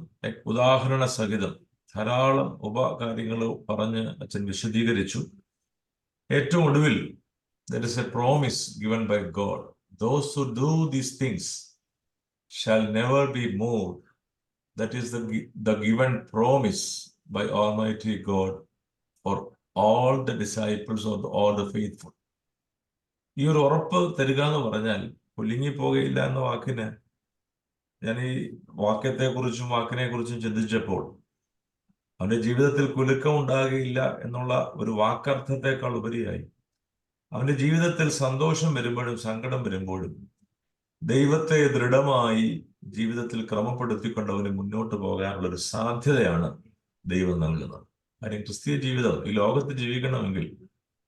ഉദാഹരണ സഹിതം ധാരാളം ഉപകാര്യങ്ങൾ പറഞ്ഞ് അച്ഛൻ വിശദീകരിച്ചു. ഏറ്റവും ഒടുവിൽ there is a promise given by God. Those who do these things shall never be moved. That is the given promise by Almighty God for all the disciples or all the faithful. ഈ ഒരു ഉറപ്പ് തരിക എന്ന് പറഞ്ഞാൽ കുലുങ്ങിപ്പോകയില്ല എന്ന വാക്കിന്, ഞാൻ ഈ വാക്യത്തെക്കുറിച്ചും വാക്കിനെ കുറിച്ചും ചിന്തിച്ചപ്പോൾ അവന്റെ ജീവിതത്തിൽ കുലുക്കം ഉണ്ടാകുകയില്ല എന്നുള്ള ഒരു വാക്കർത്ഥത്തെക്കാൾ ഉപരിയായി അവന്റെ ജീവിതത്തിൽ സന്തോഷം വരുമ്പോഴും സങ്കടം വരുമ്പോഴും ദൈവത്തെ ദൃഢമായി ജീവിതത്തിൽ ക്രമപ്പെടുത്തിക്കൊണ്ട് അവന് മുന്നോട്ട് പോകാനുള്ള ഒരു സാധ്യതയാണ് ദൈവം നൽകുന്നത്. കാര്യം ക്രിസ്തീയ ജീവിതം, ഈ ലോകത്ത് ജീവിക്കണമെങ്കിൽ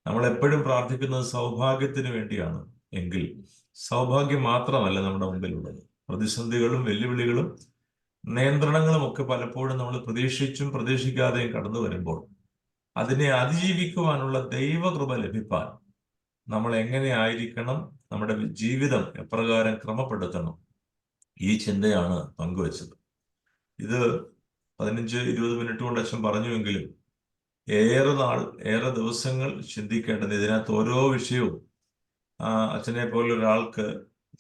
നമ്മൾ എപ്പോഴും പ്രാർത്ഥിക്കുന്നത് സൗഭാഗ്യത്തിന് വേണ്ടിയാണ്. എങ്കിൽ സൗഭാഗ്യം മാത്രമല്ല നമ്മുടെ മുമ്പിലുള്ളത്. പ്രതിസന്ധികളും വെല്ലുവിളികളും നിയന്ത്രണങ്ങളും ഒക്കെ പലപ്പോഴും നമ്മൾ പ്രതീക്ഷിച്ചും പ്രതീക്ഷിക്കാതെയും കടന്നു വരുമ്പോൾ അതിനെ അതിജീവിക്കുവാനുള്ള ദൈവകൃപ ലഭിപ്പാൻ നമ്മൾ എങ്ങനെ ആയിരിക്കണം, നമ്മുടെ ജീവിതം എപ്രകാരം ക്രമപ്പെടുത്തണം, ഈ ചിന്തയാണ് പങ്കുവച്ചത്. ഇത് 15-20 മിനിറ്റ് കൊണ്ട് അച്ഛൻ പറഞ്ഞുവെങ്കിലും ഏറെ നാൾ, ഏറെ ദിവസങ്ങൾ ചിന്തിക്കേണ്ടത്. ഇതിനകത്ത് ഓരോ വിഷയവും അച്ഛനെ പോലെ ഒരാൾക്ക്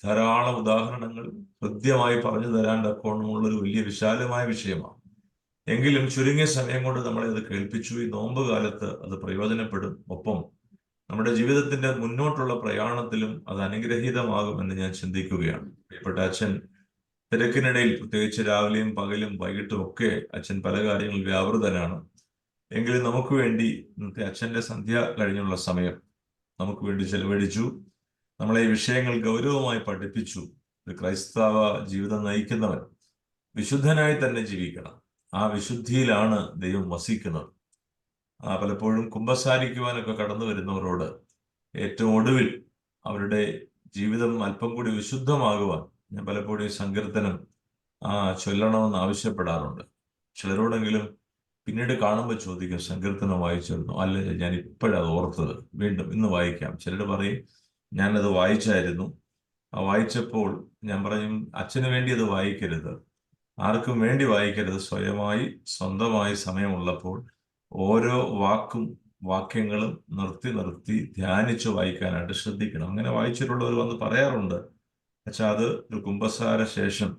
ധാരാളം ഉദാഹരണങ്ങൾ കൃത്യമായി പറഞ്ഞു തരാൻ തക്കോണമുള്ള ഒരു വലിയ വിശാലമായ വിഷയമാണ്. എങ്കിലും ചുരുങ്ങിയ സമയം കൊണ്ട് നമ്മളെ അത് കേൾപ്പിച്ചു. ഈ നോമ്പ് കാലത്ത് അത് പ്രയോജനപ്പെടും. ഒപ്പം നമ്മുടെ ജീവിതത്തിന്റെ മുന്നോട്ടുള്ള പ്രയാണത്തിലും അത് അനുഗ്രഹീതമാകുമെന്ന് ഞാൻ ചിന്തിക്കുകയാണ്. പ്രിയപ്പെട്ട അച്ഛൻ തിരക്കിനിടയിൽ, പ്രത്യേകിച്ച് രാവിലെയും പകലും വൈകിട്ടും ഒക്കെ അച്ഛൻ പല കാര്യങ്ങളിൽ വ്യാപൃതനാണ്. എങ്കിലും നമുക്ക് വേണ്ടി ഇന്നത്തെ അച്ഛന്റെ സന്ധ്യ കഴിഞ്ഞുള്ള സമയം നമുക്ക് വേണ്ടി ചെലവഴിച്ചു. നമ്മളെ ഈ വിഷയങ്ങൾ ഗൗരവമായി പഠിപ്പിച്ചു. ഒരു ക്രൈസ്തവ ജീവിതം നയിക്കുന്നവൻ വിശുദ്ധനായി തന്നെ ജീവിക്കണം. ആ വിശുദ്ധിയിലാണ് ദൈവം വസിക്കുന്നത്. പലപ്പോഴും കുമ്പസാരിക്കുവാനൊക്കെ കടന്നു വരുന്നവരോട് ഏറ്റവും ഒടുവിൽ അവരുടെ ജീവിതം അല്പം കൂടി വിശുദ്ധമാകുവാൻ ഞാൻ പലപ്പോഴും സങ്കീർത്തനം ചൊല്ലണമെന്ന് ആവശ്യപ്പെടാറുണ്ട്. ചിലരോടെങ്കിലും പിന്നീട് കാണുമ്പോൾ ചോദിക്കും, സങ്കീർത്തനം വായിച്ചിരുന്നു? അല്ല, ഞാൻ ഇപ്പോഴത് ഓർത്തത്, വീണ്ടും ഇന്ന് വായിക്കാം. ചിലർ പറയും, ഞാനത് വായിച്ചായിരുന്നു, വായിച്ചപ്പോൾ ഞാൻ പറയും, അച്ഛന് വേണ്ടി അത് വായിക്കരുത്, ആർക്കും വേണ്ടി വായിക്കരുത്. സ്വയമായി, സ്വന്തമായി സമയമുള്ളപ്പോൾ ഓരോ വാക്യങ്ങളും നിർത്തി ധ്യാനിച്ച് വായിക്കാനായിട്ട് ശ്രദ്ധിക്കണം. അങ്ങനെ വായിച്ചിട്ടുള്ളവർ വന്ന് പറയാറുണ്ട്, പക്ഷെ അത് ഒരു കുമ്പസാര ശേഷം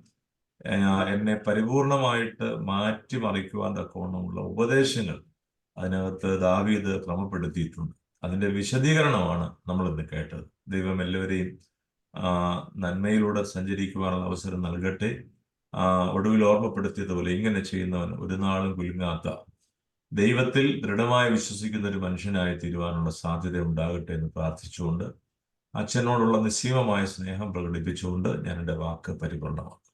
എന്നെ പരിപൂർണമായിട്ട് മാറ്റിമറിക്കുവാൻ തക്കവണ്ണമുള്ള ഉപദേശങ്ങൾ അതിനകത്ത് ദാവീദ് ക്രമപ്പെടുത്തിയിട്ടുണ്ട്. അതിന്റെ വിശദീകരണമാണ് നമ്മൾ ഇന്ന് കേട്ടത്. ദൈവം എല്ലാവരെയും നന്മയിലൂടെ സഞ്ചരിക്കുവാനുള്ള അവസരം നൽകട്ടെ. ഒടുവിൽ ഓർമ്മപ്പെടുത്തിയതുപോലെ ഇങ്ങനെ ചെയ്യുന്നവൻ ഒരു നാളും കുലുങ്ങാത്ത, ദൈവത്തിൽ ദൃഢമായി വിശ്വസിക്കുന്ന ഒരു മനുഷ്യനായി തീരുവാനുള്ള സാധ്യത ഉണ്ടാകട്ടെ എന്ന് പ്രാർത്ഥിച്ചുകൊണ്ട് അച്ഛനോടുള്ള നിസ്സീമമായ സ്നേഹം പ്രകടിപ്പിച്ചുകൊണ്ട് ഞാൻ എൻ്റെ വാക്ക് പരിപൂർണമാക്കും.